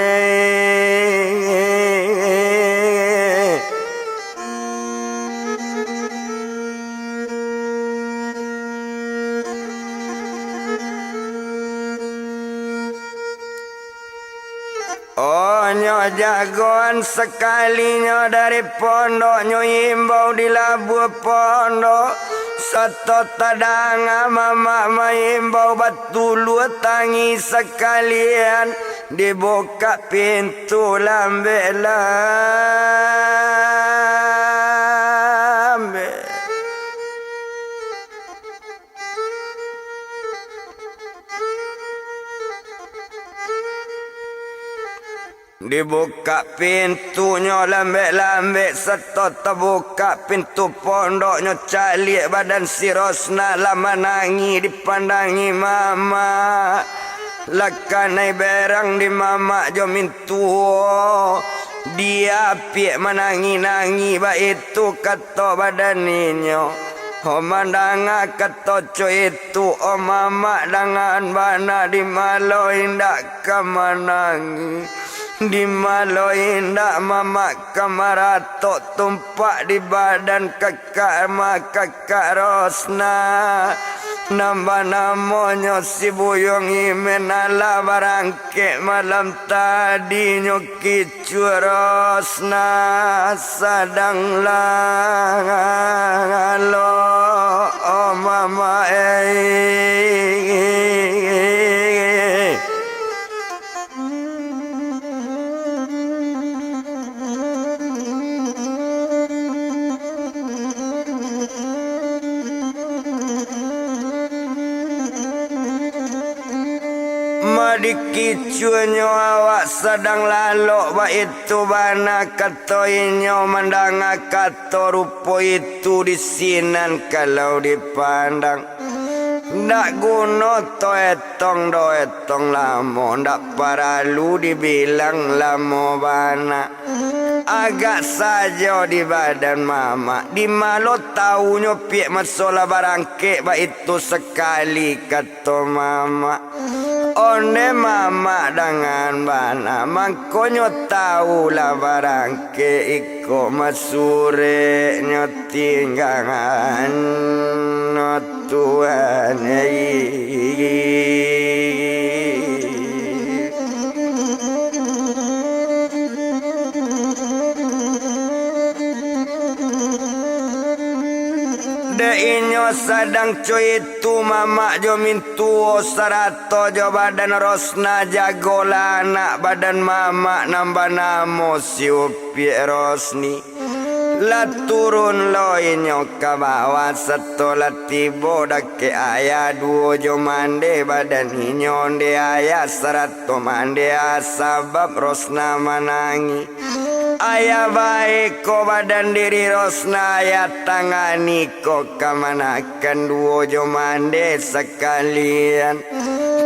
Speaker 2: oh nyo jagoan sekalinya dari pondok nyo imbau di labu pondok satu tadanga mama maimbau batulu tangi sekalian dibuka pintu lambe-lambe dibuka pintunya lambe-lambe seto terbuka pintu pondoknya calik badan si Rosna lama nangi dipandangi mama lakanai berang di mama jo mintuo dia piek menangi-nangi ba itu kata badaninyo oh mandanga kata co itu oh mama dengan bana di malo indak kemanangi di malo indak mama kamarato tumpak di badan kakak Rosna nambah namanya si buyong imenala barangke malam tadi nyoki Rosna sadang lo oh mama dikicunya awak sedang lalok ba itu bana katoinyo mandanga kato rupo itu disinan kalau dipandang ndak guno to etong do etong lamo ndak paralu dibilang lamo bana agak saja di badan mama di malo tahunya piek masalah barangke ba itu sekali kata mama onde mama dengan bana mangkonyo tahu lah barangke iko masure nyotinggangan no Tuhan de inyo sadang cuy itu mama jo mintuo sarato jo badan rosna jagola anak badan mama nambah namo si upi rosni la turun lo inyo ke bawah setelah tiba dake ayah duo jo mande badan inyo de ayah sarato mande sabab rosna manangi ayah baik ko badan diri rosna ayah tangani ko kamanakan duo jo mande sekalian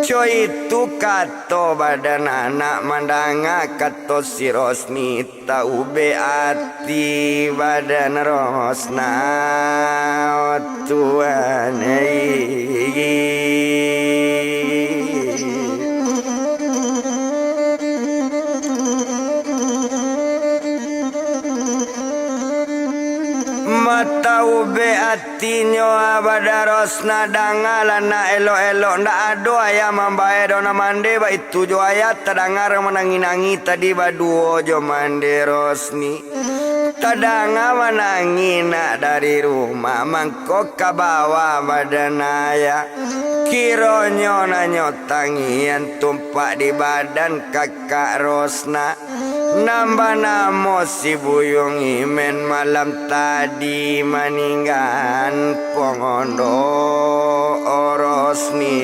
Speaker 2: coy itu kato badan anak mandanga kato si rosni tau be ati badan rosna oh Tuhan matau be atinyo abada rosna dangalana elo-elo ndak ado ayam mambae dona mande ba itu jo ayat tadangar menangi-nangi tadi baduo jo mande rosni tadanga menangi nak dari rumah mangkok ke bawah badan ayah kironyo nanyo tangian tumpak di badan kakak rosna nambah namo si buyung imen malam tadi maninggan pongondo orosni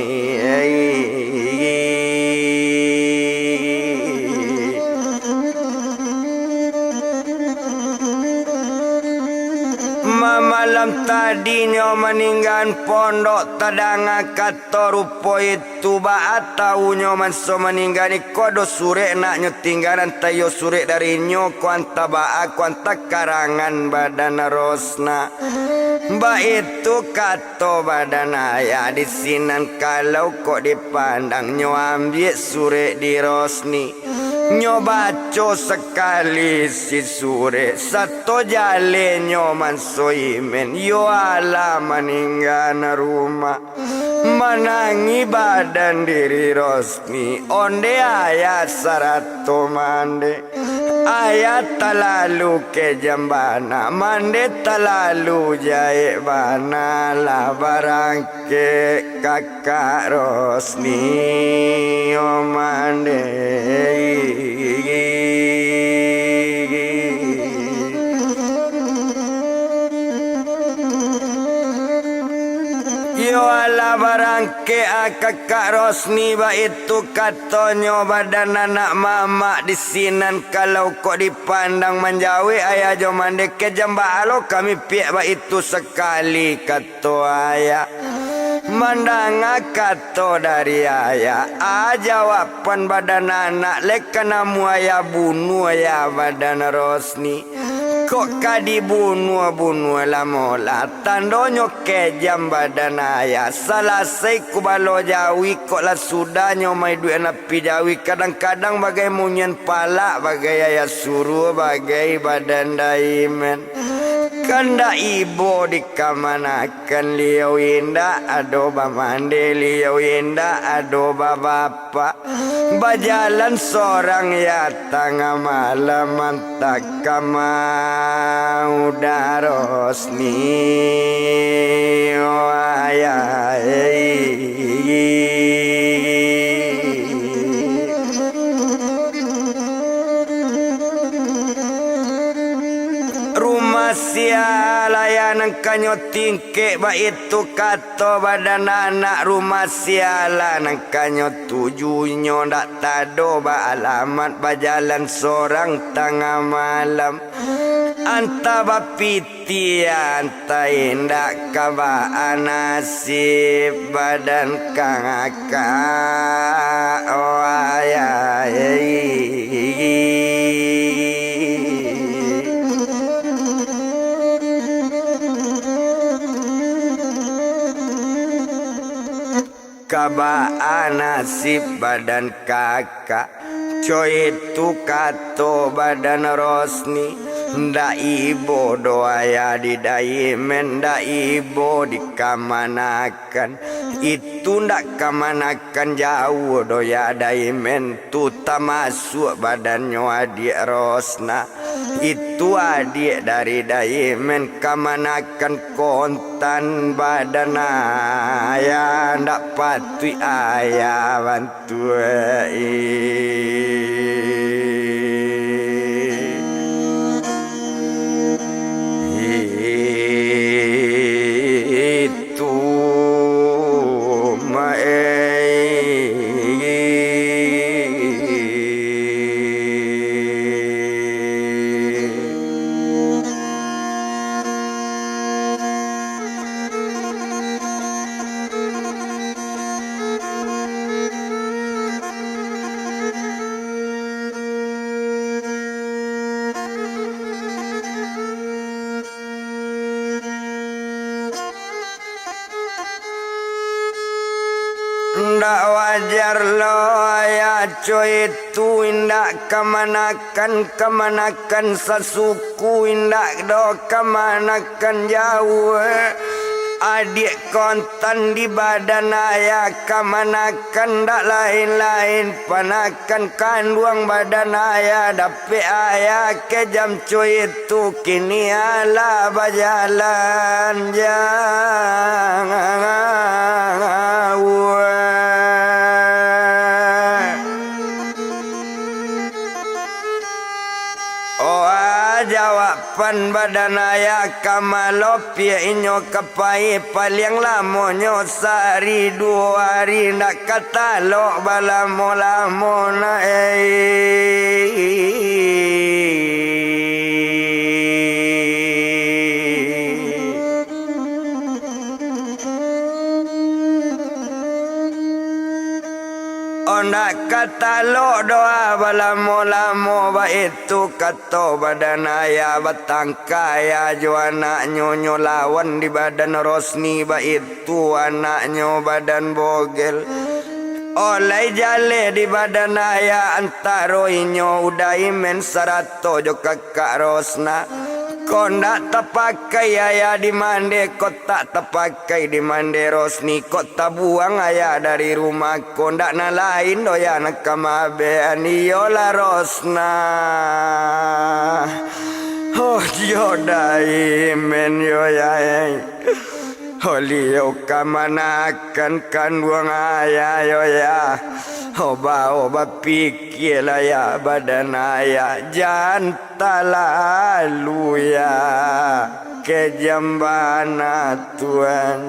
Speaker 2: malam tadinya meninggan pondok tadanga kato rupo itu baat tahunya manso meninggali kodo sure nak nyotinggaran tayo sure dari nyo kuanta baat kuanta karangan badan rosna ba itu kato badan ayah di sinan kalau kok dipandang nyo ambil sure di rosni nyo baco sekali si sure satu jale nyo manso imen yo ala maninggan rumah menangi badan diri rosni onde ayat sarato mande ayat talalu ke jambana mande talalu jaye bana la barangke kakak rosni o mande yo ala barangke kakak rosni ba itu katonyo badan anak mama di sinan kalau kok dipandang menjauh ayah jo mande ke jamba alo kami piak ba itu sekali kato ayah mandanga kato dari ayah jawapan badan anak lekanamu ayah bunuh ayah badan rosni kok kadi bunuh lamola tandonyo kejam badan ayah salasai kubalo jawi kok lah sudahnya mai duit napi jawi kadang-kadang bagai munyen pala bagai ayah suruh bagai badan daimen kanda ibu dikamanakan liau indah ado bamande liau indah ado bapak bajalan seorang ya tengah malam mantak kamau darosni oh ayah rumah sia layanan kanyo tingke ba itu kato badan anak rumah sialan kanyo tujunyo ndak tado ba alamat ba jalan sorang tengah malam anta ba piti anta indak kaba nasib badan kang akak oh ayai kabaan nasib badan kakak coy itu kato badan Rosni ndak ibo doa ya didaimen ndak ibo dikamanakan itu ndak kamanakan jauh doya daimen tu masuk badannya adik Rosna itu adik dari daimen kamanakan kontan badan ayah ndak patui ayah bantu itu ndak wajar lo ya coy itu indak kamanakan sasuku indak do kamanakan jauh adik kontan di badan ayah kamanakan ndak lain-lain panakan kanduang badan ayah dape ayah ke jam coy itu kini ala bajalan jangan jawapan badan ayah kamalopi inyo kapai paling lamonyo sehari 2 hari nak kata lo balamo-lamo na nak kata lo doa balamo-lamo ba itu kato badan ayah batangkaya jo anak nyonyo lawan di badan Rosni ba itu anaknya badan bogel oleh jale di badan ayah antaro inyo udai men sarato jo kakak Rosna kau ndak terpakai ayah di mande kau tak terpakai di mande Rosni kau tak buang ayah dari rumah kau ndak nalain doya nak kamabean iyola Rosna oh yodai men yoyai Holio kamanakan kanduang ayah yoya oba pikir lah ya badan ayah jangan lalu ya ke jambana Tuhan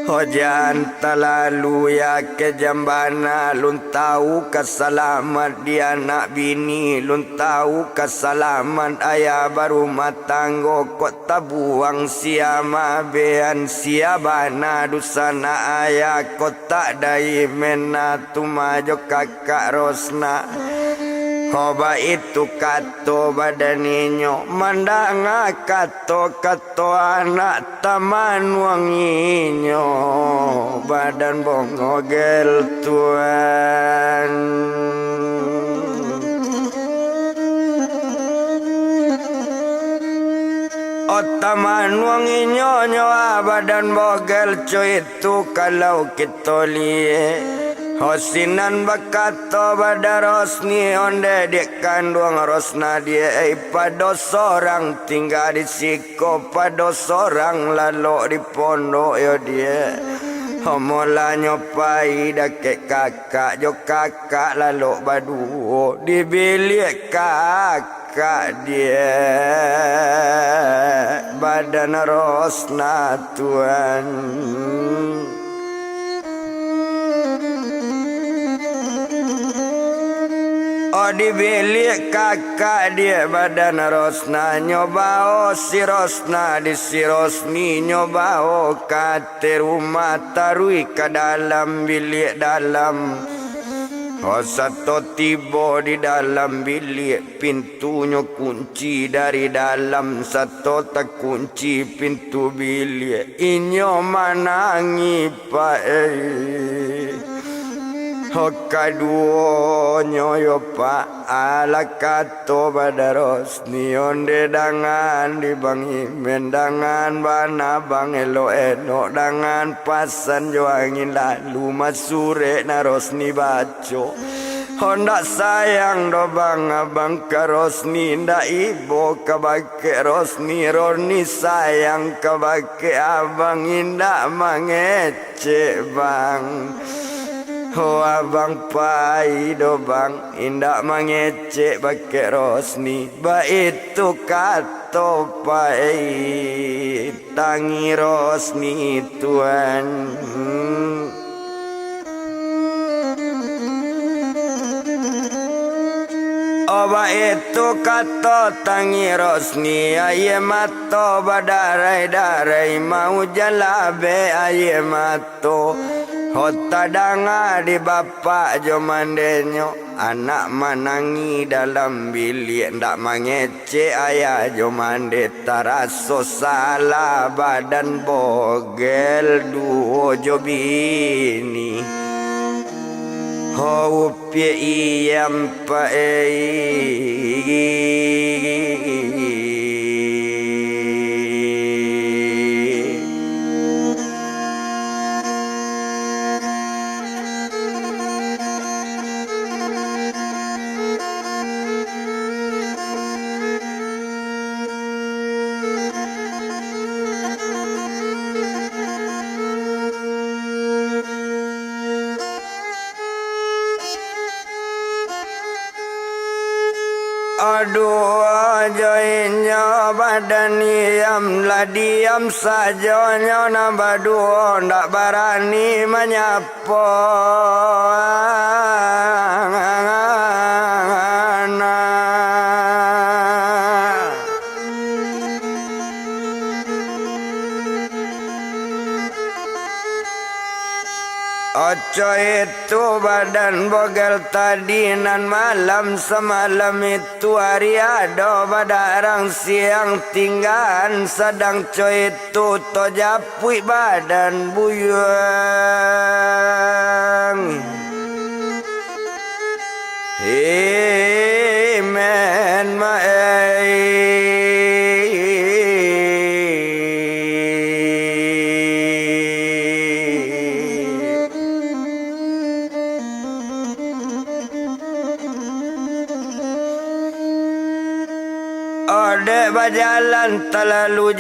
Speaker 2: Hojan terlalu ya ke jambana lun tahu kesalamat dia nak bini lun tahu kesalamat ayah baru matanggo kok tabuang siama bean siabana dusana ayah kok tak dai mena tumajo kakak Rosna Hoba itu kato badaninyo mandang kato anak taman wanginyo badan bongogel Tuhan O taman wanginyo badan bogel cuy itu kalau kita lihat Hosinan bakato pada Rosni onde dek kandung Rosna dia pada seorang tinggal di siko pada seorang lalu di pondok yo dia Homola nyopai dake kakak jo kakak lalu baduo di bilik kakak dia badan rosna tuan. Oh di bilik kakak dia badan rosna nyoba si rosna di si rosni nyoba kate rumah tarui ke dalam bilik dalam. Oh satu tiba di dalam bilik pintunya kunci dari dalam satu tak kunci pintu bilik inyo manangi pak Hokaduo nyoyo pa ala kato badaros ni onde dangan di bangi mendangan bana bang elo eno dangan pasan jo angin lalu masure naros ni baco Honda sayang do bang abang karosni nda ibo kabake rosni roni sayang kabake abang inda mangece bang Oh abang pai do bang indak mangecek bake rosni ba itu kato pai tangi rosni tuan. Oba itu kata tangi rosni aye mato badarai-darai mau jalabe aye mato Hota danga di bapak jo mandenyo anak manangi dalam bilik ndak mangece ayah jo mande taraso salah badan bogel duo jo bini Ho pie iyam pa Aduh joinnya badan iam ladiam sajonyo nambah duo ndak barani menyapo Oco itu badan bogel tadi nan malam semalam itu hari ada badarang siang tinggalan sedang coy itu tojapui badan buyang Himen Ode berjalan terlalu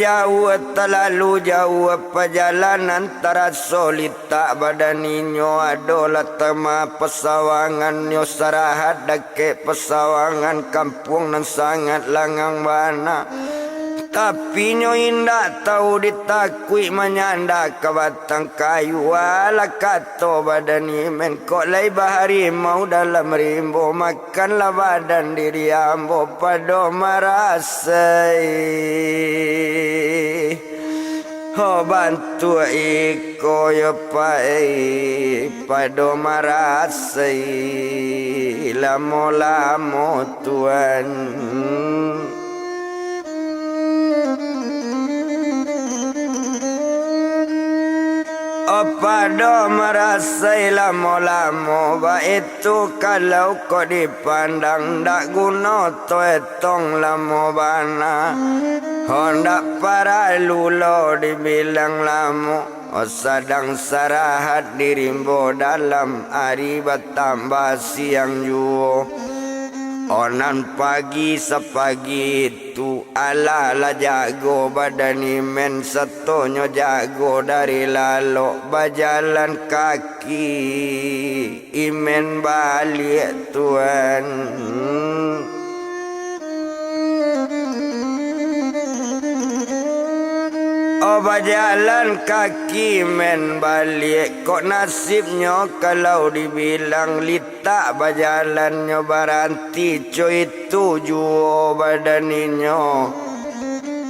Speaker 2: jauh perjalanan terasa litak badaninyo adolah tema pesawangan nyo sarahat dake pesawangan kampung nan sangat langang bana tapi nyo indak tahu ditakui menyanda ke batang kayu wala kato badani men kok lai bahari mau dalam rimbo makanlah badan diri ambo pado marasai ho bantu iko yo pai pado marasai lamo tuan Pada merasai lamo-lamo ba itu kalau kau dipandang dak guna to etong lamo bana hondak para lulo dibilang lamo sedang sarahat dirimbo dalam hari bertambah siang juo Onan pagi sepagi itu ala jago badani men setonyo jago dari lalok bajalan kaki imen balik Tuhan. Oh bajalan kaki men balik kok nasibnya kalau dibilang lita bajalannya baranti coy itu juo badaninyo.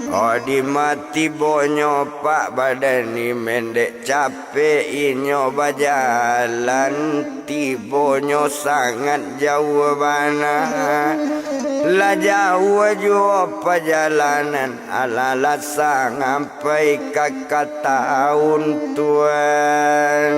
Speaker 2: Oh di mati bonyo pak badani mendek capek inyo bajalan tibonyo sangat jauh bana. La jauh jauh perjalanan ala sampai kakak tahun Tuhan.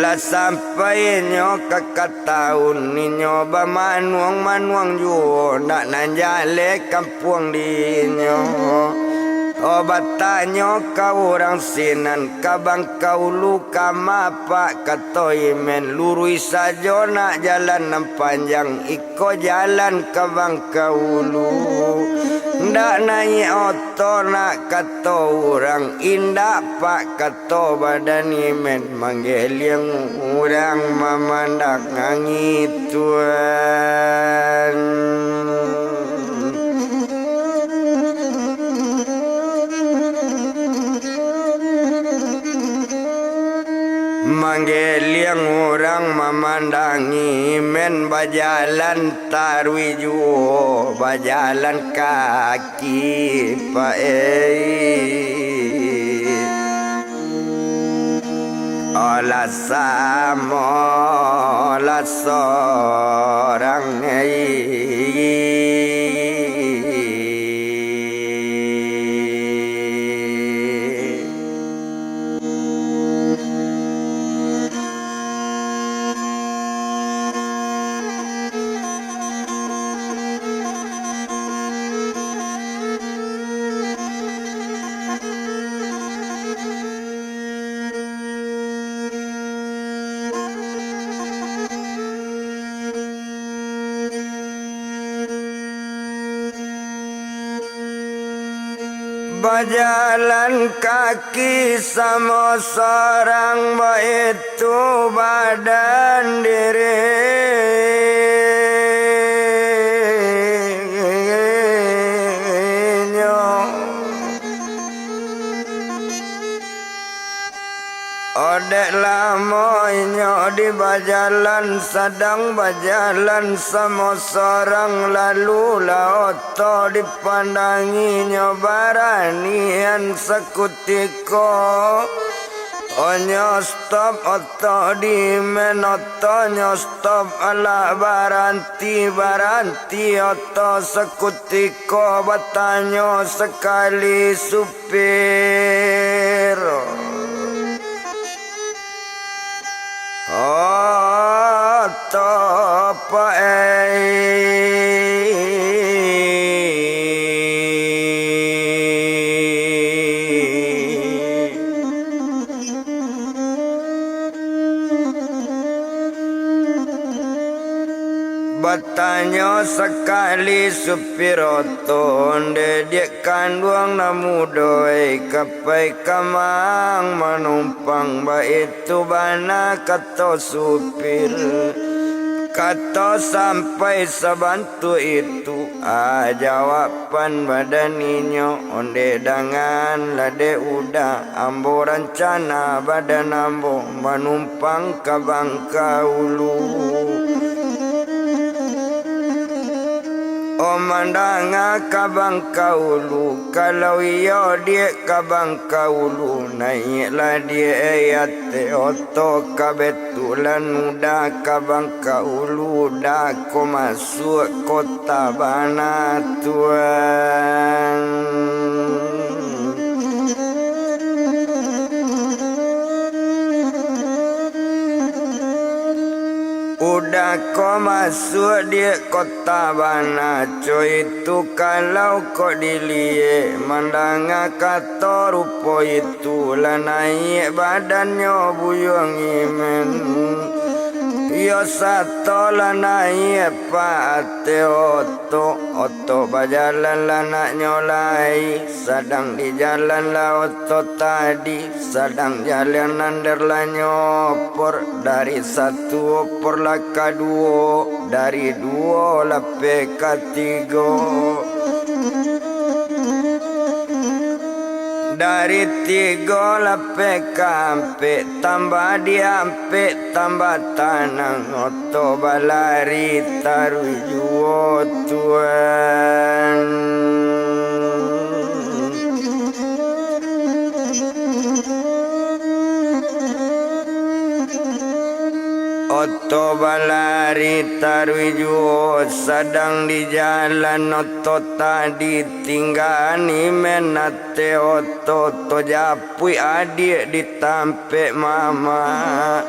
Speaker 2: La sampai nyo kakak tahun ni nyoba manuang jauh nak nanjale kampung di nyo. Obatanyo kau orang sinan kabang kau luka mapak katoi men lurui saja nak jalan nam panjang iko jalan kabang kau lu ndak naik oto nak kato orang indah pak kato badani men manggil yang orang memandang angin Tuhan. Manggil yang orang memandangi men bajalan tarwi juo bajalan kaki pak olah samo olah seorang Berjalan kaki sama seorang itu badan diri. Odek lamoinyo di bajalan sedang bajalan sama seorang lalu lauto dipandanginya baranian sekutiko. Onyo stop oto di menotonyo stop ala baranti oto sekutiko batanyo sekali supir. Oh, topa Batanya sekali supir otonde dia kanduang namudoi kapai kamang menumpang ba itu bana kata supir kata sampai sebantu itu jawaban badaninya onde dangan lade udah ambo rencana badan ambo menumpang ke bangka ulu. Omandanga kabang kaulu kalau iyo dia kabang kaulu naiklah dia ayat oto kabetulan udah kabang kaulu dah ko masuk kota bana Tuhan. udah kau masuk di kota Banaco itu kalau kau dilihat mandang kata rupa itu lah naik badannya buyung imen. Yo satu lah naik pate oto berjalan lah nak nyolai sedang di jalan lah oto tadi sedang jalan under lah nyopor dari satu opor lah ke dua dari dua lah ke tiga dari tiga lape kampe tambah diampe tambah tanang oto balari tarujuo tuan oto balari tarujuo sedang di jalan oto tadi tinggani menate oto to japui adik ditampe mama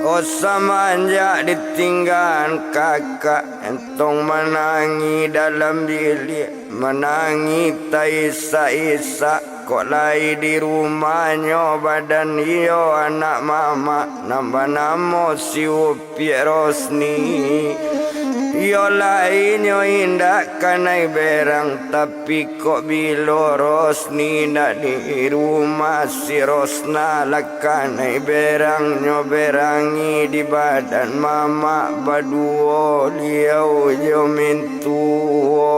Speaker 2: osa manja ditinggal kakak entong menangi dalam bilik menangi taisa-isa kok lai di rumahnya badan iyo anak mama nambah namo si Upi Rosni iyo lainnya indah kanai berang tapi kok bilo Rosni nak di rumah si Rosna lah kanai berang nyoberangi di badan mama baduo liau jo mintuo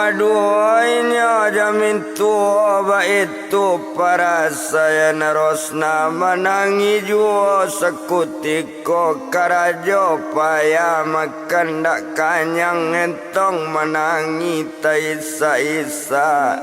Speaker 2: Baduanya jamin tua itu para saya Rosna menangi jua sekutiko karajo payah makan dak kanyang entong menangi taisa-isa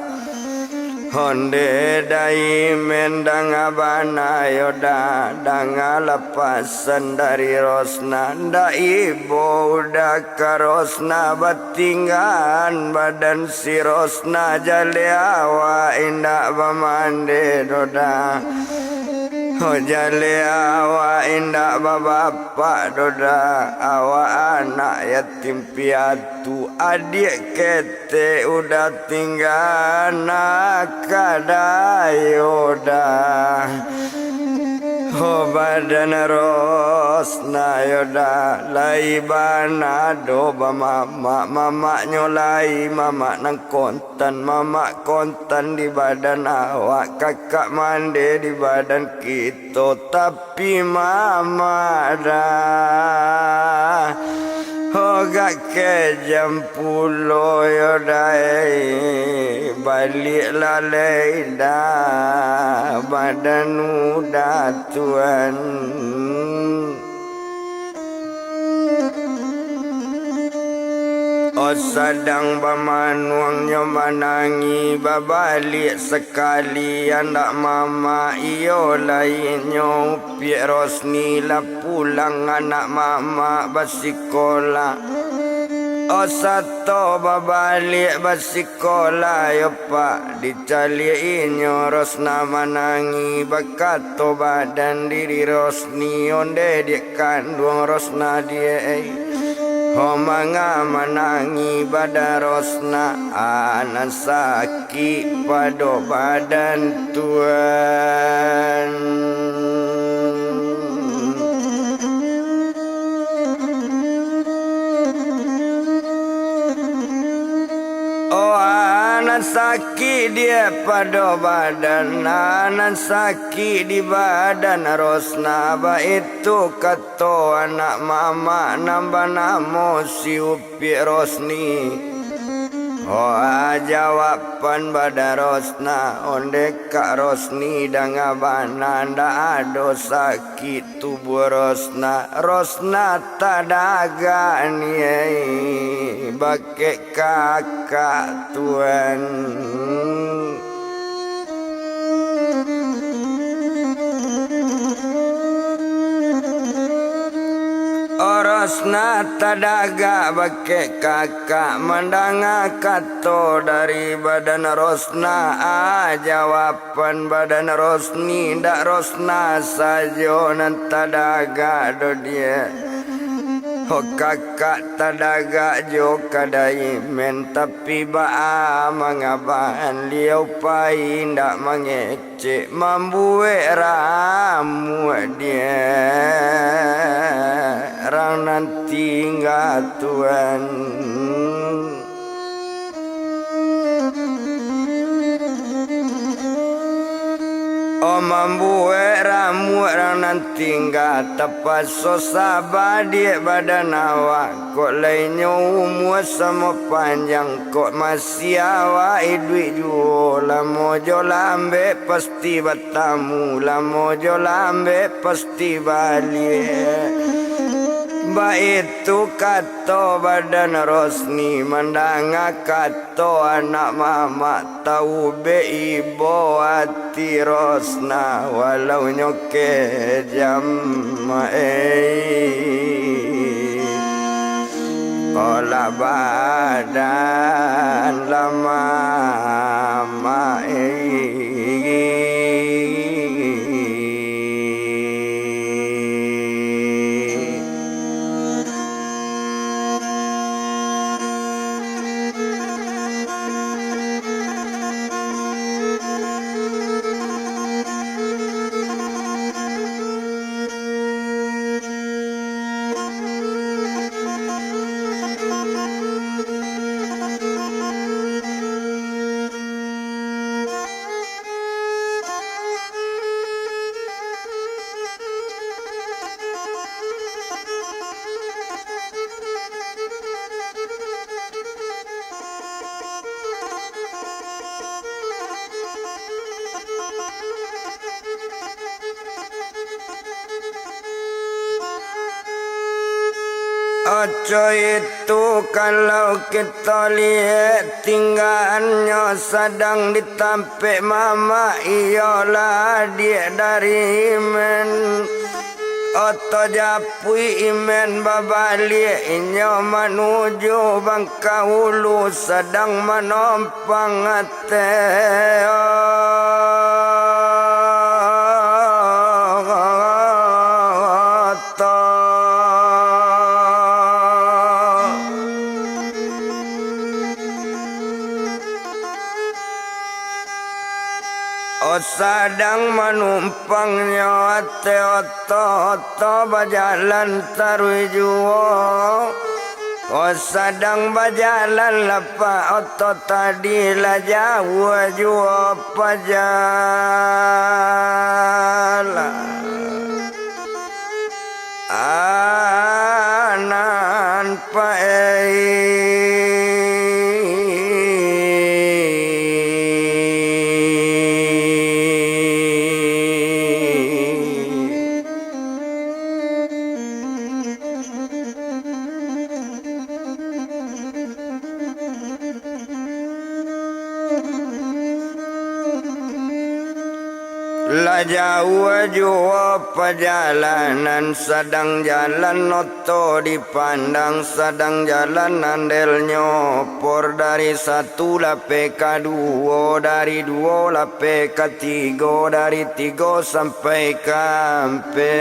Speaker 2: honde dai mendang abana yoda danga lepasan dari Rosna nda ibu udah ke Rosna batingan badan si Rosna jale awa indah bamande doda jale awa indah bapak doda awa anak yatim piatu adik kete udah tinggal nak kadayoda badan Rosna yoda lai banado mama nyolai mama nang kontan di badan awak kakak mande di badan kita tapi mama dah gak ke jam pulo yodai balik lalai dah badan udah tuan sedang bamanuangnya menangi babalik sekali anak mama iyo lainnya Upi Rosni lah pulang anak mama basikola satu babalik basikola yo pak dicaliinyo Rosna menangi bakato badan diri Rosni onde dia kandung Rosna dia Homanga menangi pada Rosna anak sakit pada badan tuan anak sakit dia pada badan anak sakit di badan Rosna itu kata anak mama nambah namo si Upi Rosni jawapan pada Rosna onde kak Rosni dengan bana ndak ada sakit tubuh Rosna tak daga ni bake kakak tuan rosna tadaga bake kakak mandanga kato dari badan rosna jawaban badan rosni dak rosna sajo nan tadaga do dia ho kakak tadaga jo kadai men tapi ba mangaban liau pai ndak mangece mambue ramu dia rang nanti nggak tuan mambue ramu rang nanti nggak tepat so sabar dia badan awak kok lainnya umur sama panjang kok masih awak duit jual lamo jolambe pasti bertamu lamo jolambe pasti balik ba itu kato badan rosni mandanga kato anak mama tahu be ibo hati rosna walau nyoke jam olah badan lama Ojo itu kalau kita lihat tinggalnya sedang ditampik mama iyalah dia dari men Oto japui imen babalik inyo menuju Bangkaulu sedang menompang ate sedang menumpangnya ate oto berjalan tarui juo sedang berjalan lapa oto tadi lah jauh juo pajalan anan pae lah jauh jauh perjalanan sedang jalan oto dipandang sedang jalan andel nyopor dari satu lape ke dua dari dua lape ke tiga dari tiga sampai kampe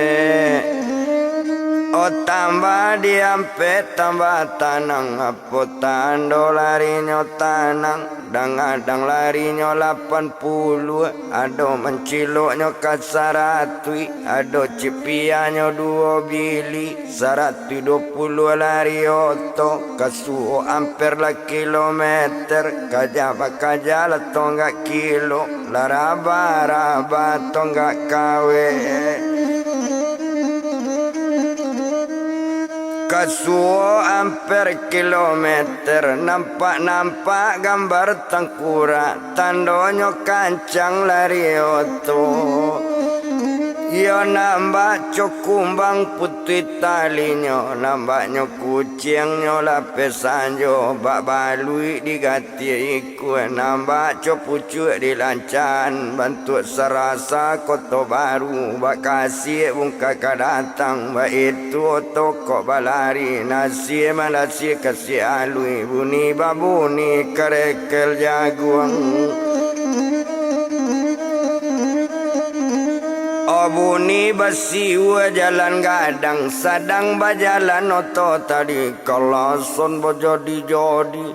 Speaker 2: tambah diampe tambah tanang apa tando larinya tanang dang larinya 80 ado menciloknya ke 100 ado cipianya 2 bili 120 lari oto kasuo amper la kilometer kajala tonggak kilo laraba tonggak kawe kasuo amper kilometer nampak gambar tangkura tandonyo kancang lari oto Yo nambah cukumbang putih talinya, nambahnya kucingnya lapisannya, bak balui digati iku, nambah pucuk dilancan, bantu serasa koto baru, bak kasih bungka kadatang, bak itu toko balari, nasi malasi kasih alui, buni babuni kerekel jaguang. Bunyi basiwa jalan gadang sadang bajalan oto tadi kalason bajadi jadi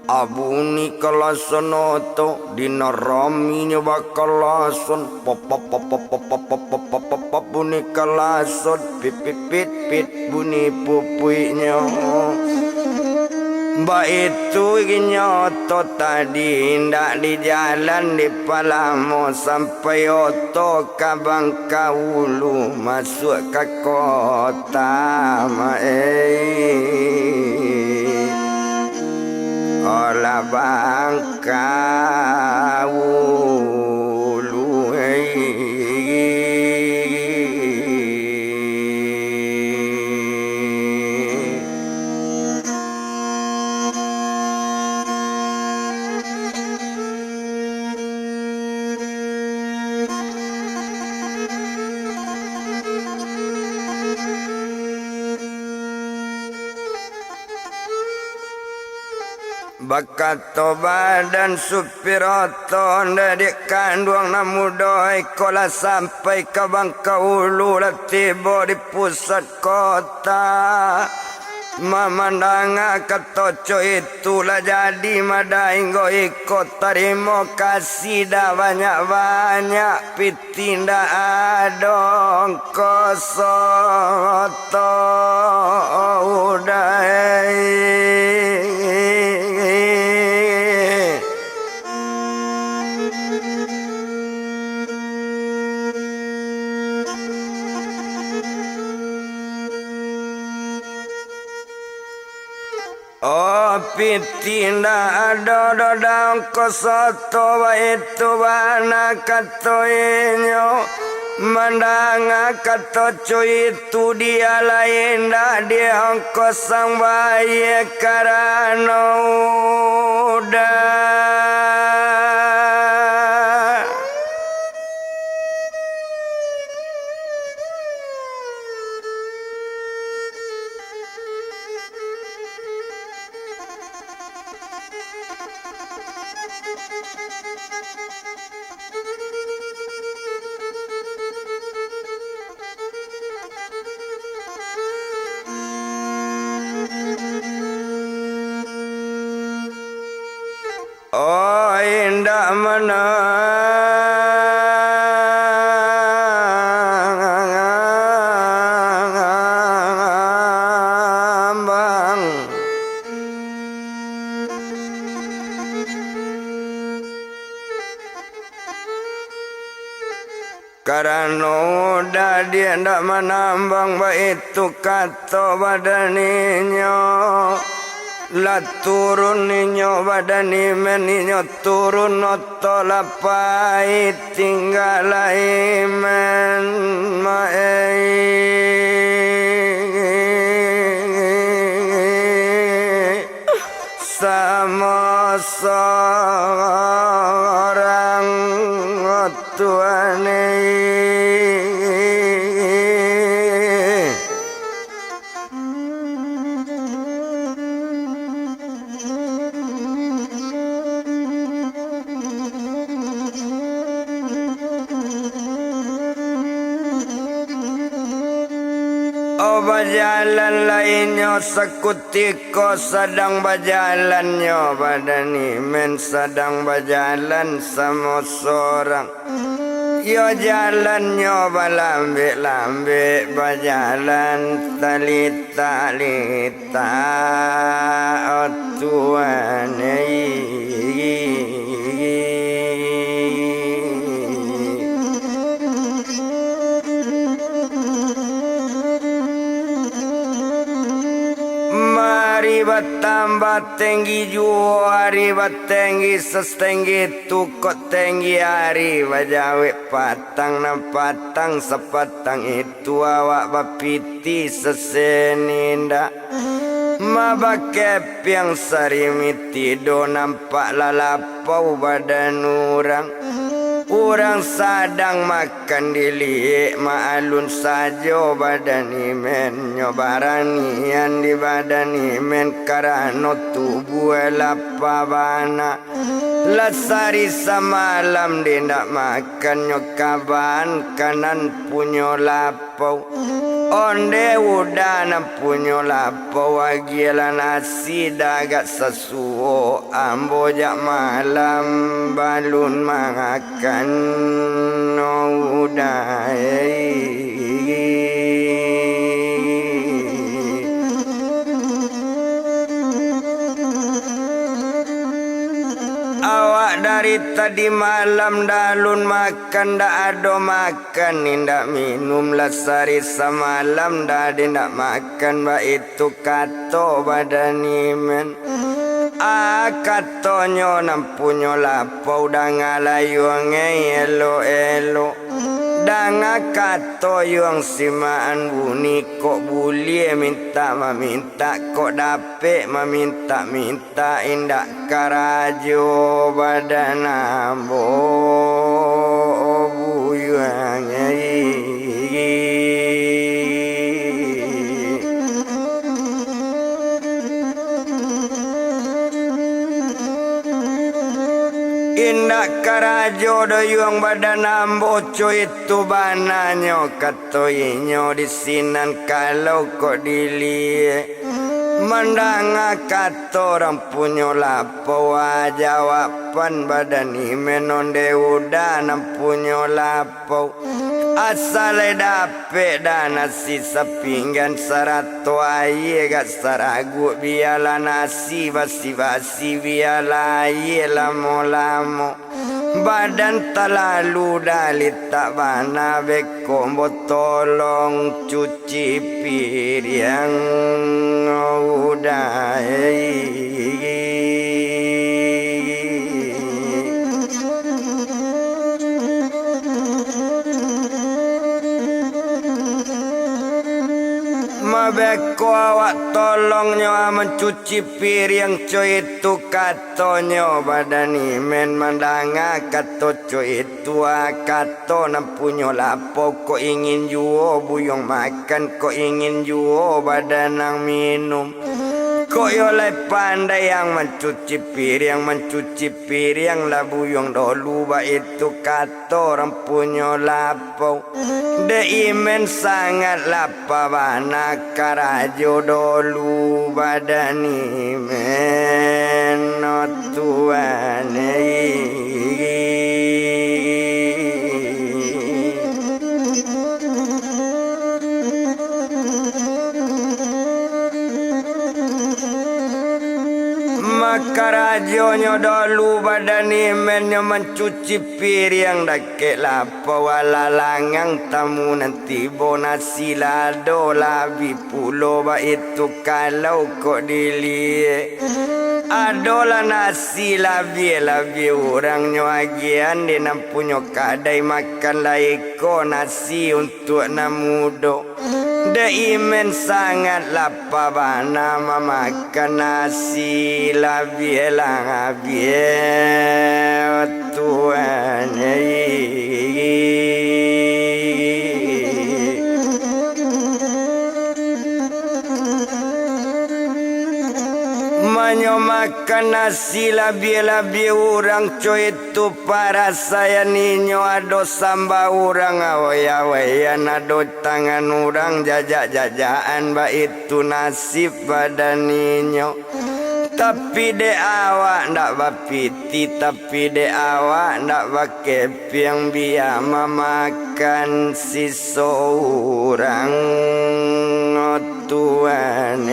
Speaker 2: abuni kalason oto dinarami nyoba kalason pop pop pop pop pop pop pop pop pop pop pop bunyi kalason pit pit pit pit bunyi pupuinya. Mbak itu nyoto tadi ndak di jalan di Palamo sampai oto kabang kaulu masuk ke kota olah bang kaulu Bakato badan supir oto ndadik kanduang namudoi kola sampai ke Bangka Ulu lah tiba di pusat kota. Memandang ketoco itulah jadi madainggo ikut terima kasih dah banyak-banyak pitinda adong kosoto udah pitinda ada dodang kosoto itu bana katoinyo mandanga katoco itu dia lain dah dia kosang bayi karena udah indah menambang karena udah dia ndak menambang itu kata badaninya la turun ninyo badani meninyo turun oto lapai tinggal iman sama seorang tuane Bajalan lainnya sekutiko sedang bajalannya badani men sedang bajalan sama seorang yo jalannya balambe-lambe bajalan talita otuane Batenggi juari batenggi sestenggi tukot tenggi hari wajawe patang na patang sepatang itu awak bapiti seseninda mabakep yang sarimiti do nampak lalapau badan Urang sadang makan dilik maalun sajo badan imen nyobaranian di badan imen karano tubuh lapabana lasari samalam dindak makan nyokaban kanan punyo lapau onde udana punyo lapau agila nasi dagat sesuo ambojak malam balun makan no udai awak dari tadi malam dalun makan dak ado makan indak minum lasari samalam dah dindak makan ba itu kato badan imen katonyo nampunyo lapau dangalayu elo elo danga kato yung simaan buni kok bulie minta meminta kok dapet meminta minta indak karajo badan ambo buyang indak karajo doyong badan amboco itu bananyo katoinyo disinan kalau kok dilie mandanga katorang punyo lapo jawapan badan imen onde udah nampunyo lapo asale dape dana sisa pinggan sarato aye gak saragu biala nasi basi basi biala aye lamo lamo badan talalu dalit tak bana beko botolong cuci piring udah mabeko awak tolongnya mencuci piring coy itu katonyo badan imen mandanga kato coy itu kato nampunyo lapo kok ingin juo buyong makan kok ingin juo badan nang minum kok yolai pandai yang mencuci piring lah buyong dolu ba itu kato rampunyo lapo de imen sangat lapabana karajo dolu badan imen no tuane karajonyo dolu badan imenyo mencuci piring dake lapo walalangang tamu nanti bonasi lado labi pulo ba itu kalau kok dilie adola nasi labi orangnya agian di nampunyo kadai makan laiko nasi untuk namudo de imen sangat lapabana mamakan nasi labi elang tuan manyo makan nasi labi orang coy itu para saya ninyo ado samba orang awaya-awayan ado tangan orang jajak-jajaan ba itu nasib badan ninyo tapi de awak ndak bapiti tapi de awak ndak bakep yang biar memakan si seorang tuan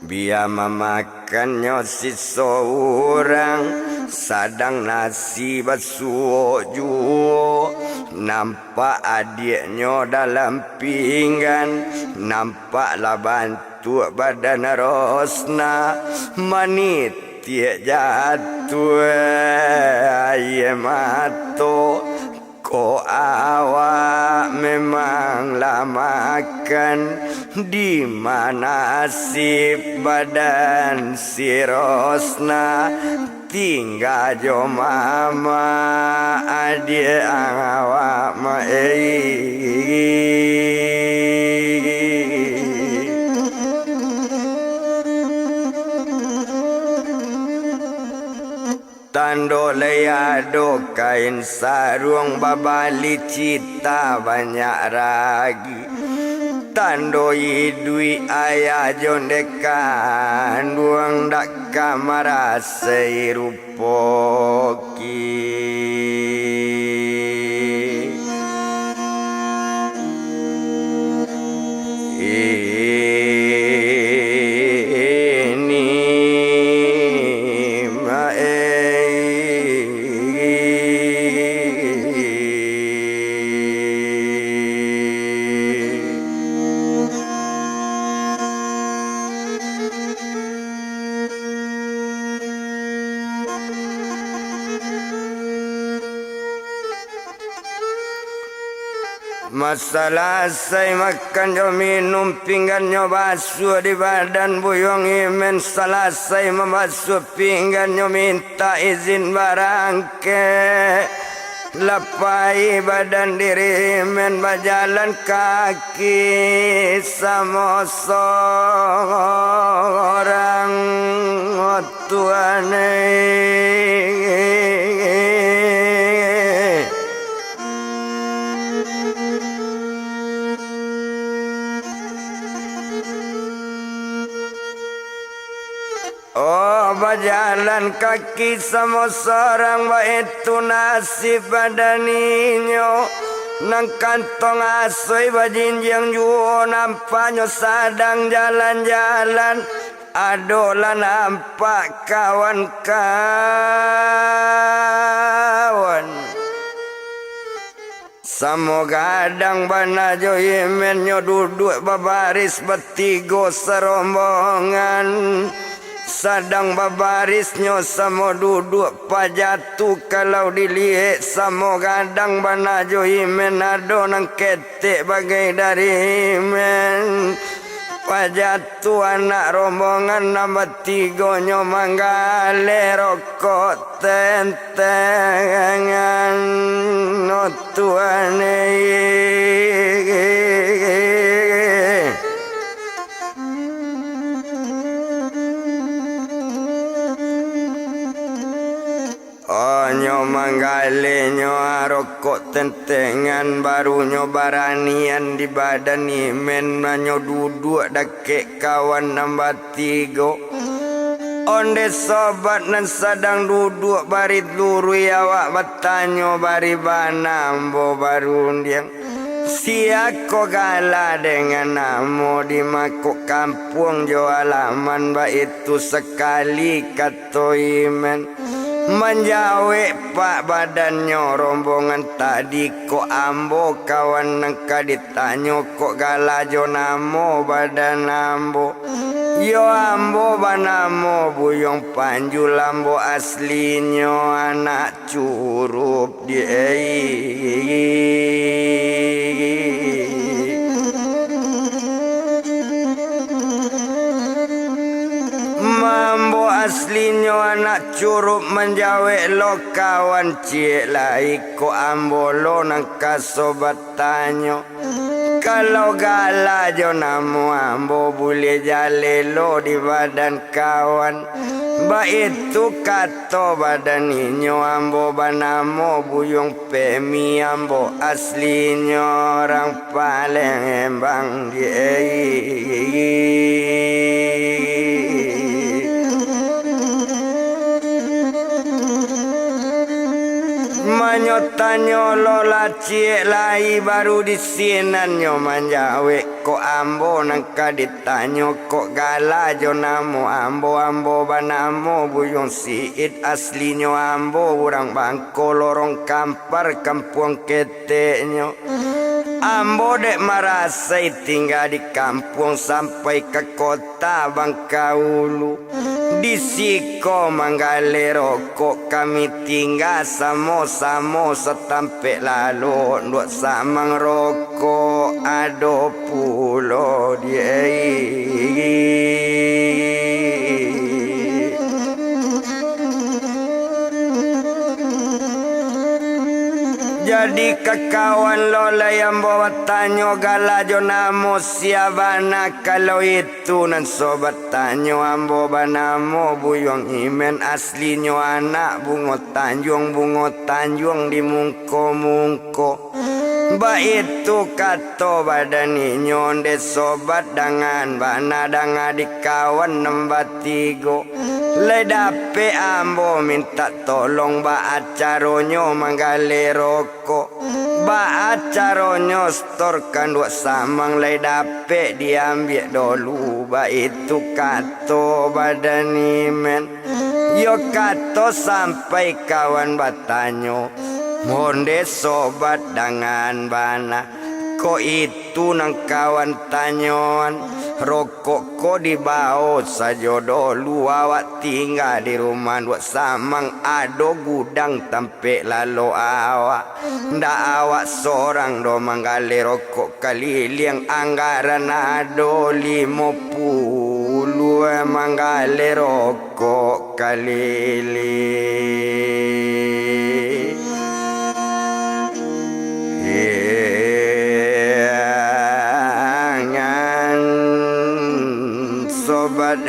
Speaker 2: biar memakannya si seorang sadang nasi basuju. Nampak adiknya dalam pinggan, nampaklah bantu badan Rosna, manit tiak jatuh air mata. Ko awak memanglah makan di mana nasib badan si Rosna, tinggal jo mama adik awak tando layado kain sarung babali cita banyak ragi, tando idui ayah jondekan duang dak kamar seirupoki. Masalah saya makan jo minum pinggan nyo basuh di badan buyong imen, salah saya membasuh pinggan nyo minta izin barangke, lapai badan diri men berjalan kaki sama seorang Tuhan. Oh, berjalan kaki sama seorang itu nasib badaninyo, nang kantong asoi bajinjang juo nampaknya sadang jalan-jalan, adolah nampak kawan-kawan. Samo gadang bana jo yemenyo duduk babaris bertiga serombongan, sadang babarisnya samo duduk pajatu. Kalau dilihat samo gadang bana jo imen ado nang ketek bagai dari imen. Pajatu anak rombongan nama tigonyo manggale rokok tentengan no tuane. Nyo manggale nyo rokok tentengan, baru nyo baranian di badan imen, nyo duduk dakek kawan nambah tiga. Onde sobat nan sadang duduk bari lurui awak bertanyo bari banambo barundiang. Siako gala dengan namo di makuk kampung jo alaman ba itu sekali kato imen. Menjawe pak badannya rombongan tadi kok ambo kawan nengka ditanyo kok galajo namo badan ambo. Yo ambo banamo buyong panju lambo aslinyo anak curup di mambo aslinyo anak curup menjawe lo kawan cie lai ko ambo lo nang kasobat tanyo. Kalau galajo namo ambo boleh jale lo di badan kawan. Ba itu kato badan inyo ambo banamo buyong pemi ambo aslinyo orang Palembang di manyo tanyo lola cie lai baru disinan nyo manjawe ko ambo nangka ditanyo kok gala jo namo ambo banamo buyong siit aslinyo ambo urang bangko lorong kampar kampung ketenyo. Ambo dek marasai tinggal di kampung sampai ke kota Bangkaulu. Di Siko Manggale rokok kami tinggal samo-samo setampe lalu duk samang rokok ado pulo diei. Jadi kekawan lola yang bawa tanyo galajo namo siabana kalau itu nan sobat tanyo ambo banamo buyong imen aslinyo anak bungo tanjung di mungko ba itu kato badani nyonde sobat dengan bana danga di kawan nembatigo le dape ambo minta tolong ba acaronyo manggale rokok ba acaronyo storkan dua samang le dape diambil dulu ba itu kato badani men yo kato sampai kawan batanyo monde sobat dengan bana ko itu nang kawan tanyon rokok ko dibawa sajo dulu awak tinggal di rumah dua samang ado gudang tampe lalu awak ndak awak seorang do manggale rokok keliling anggaran ado 50 manggale rokok keliling. Sobat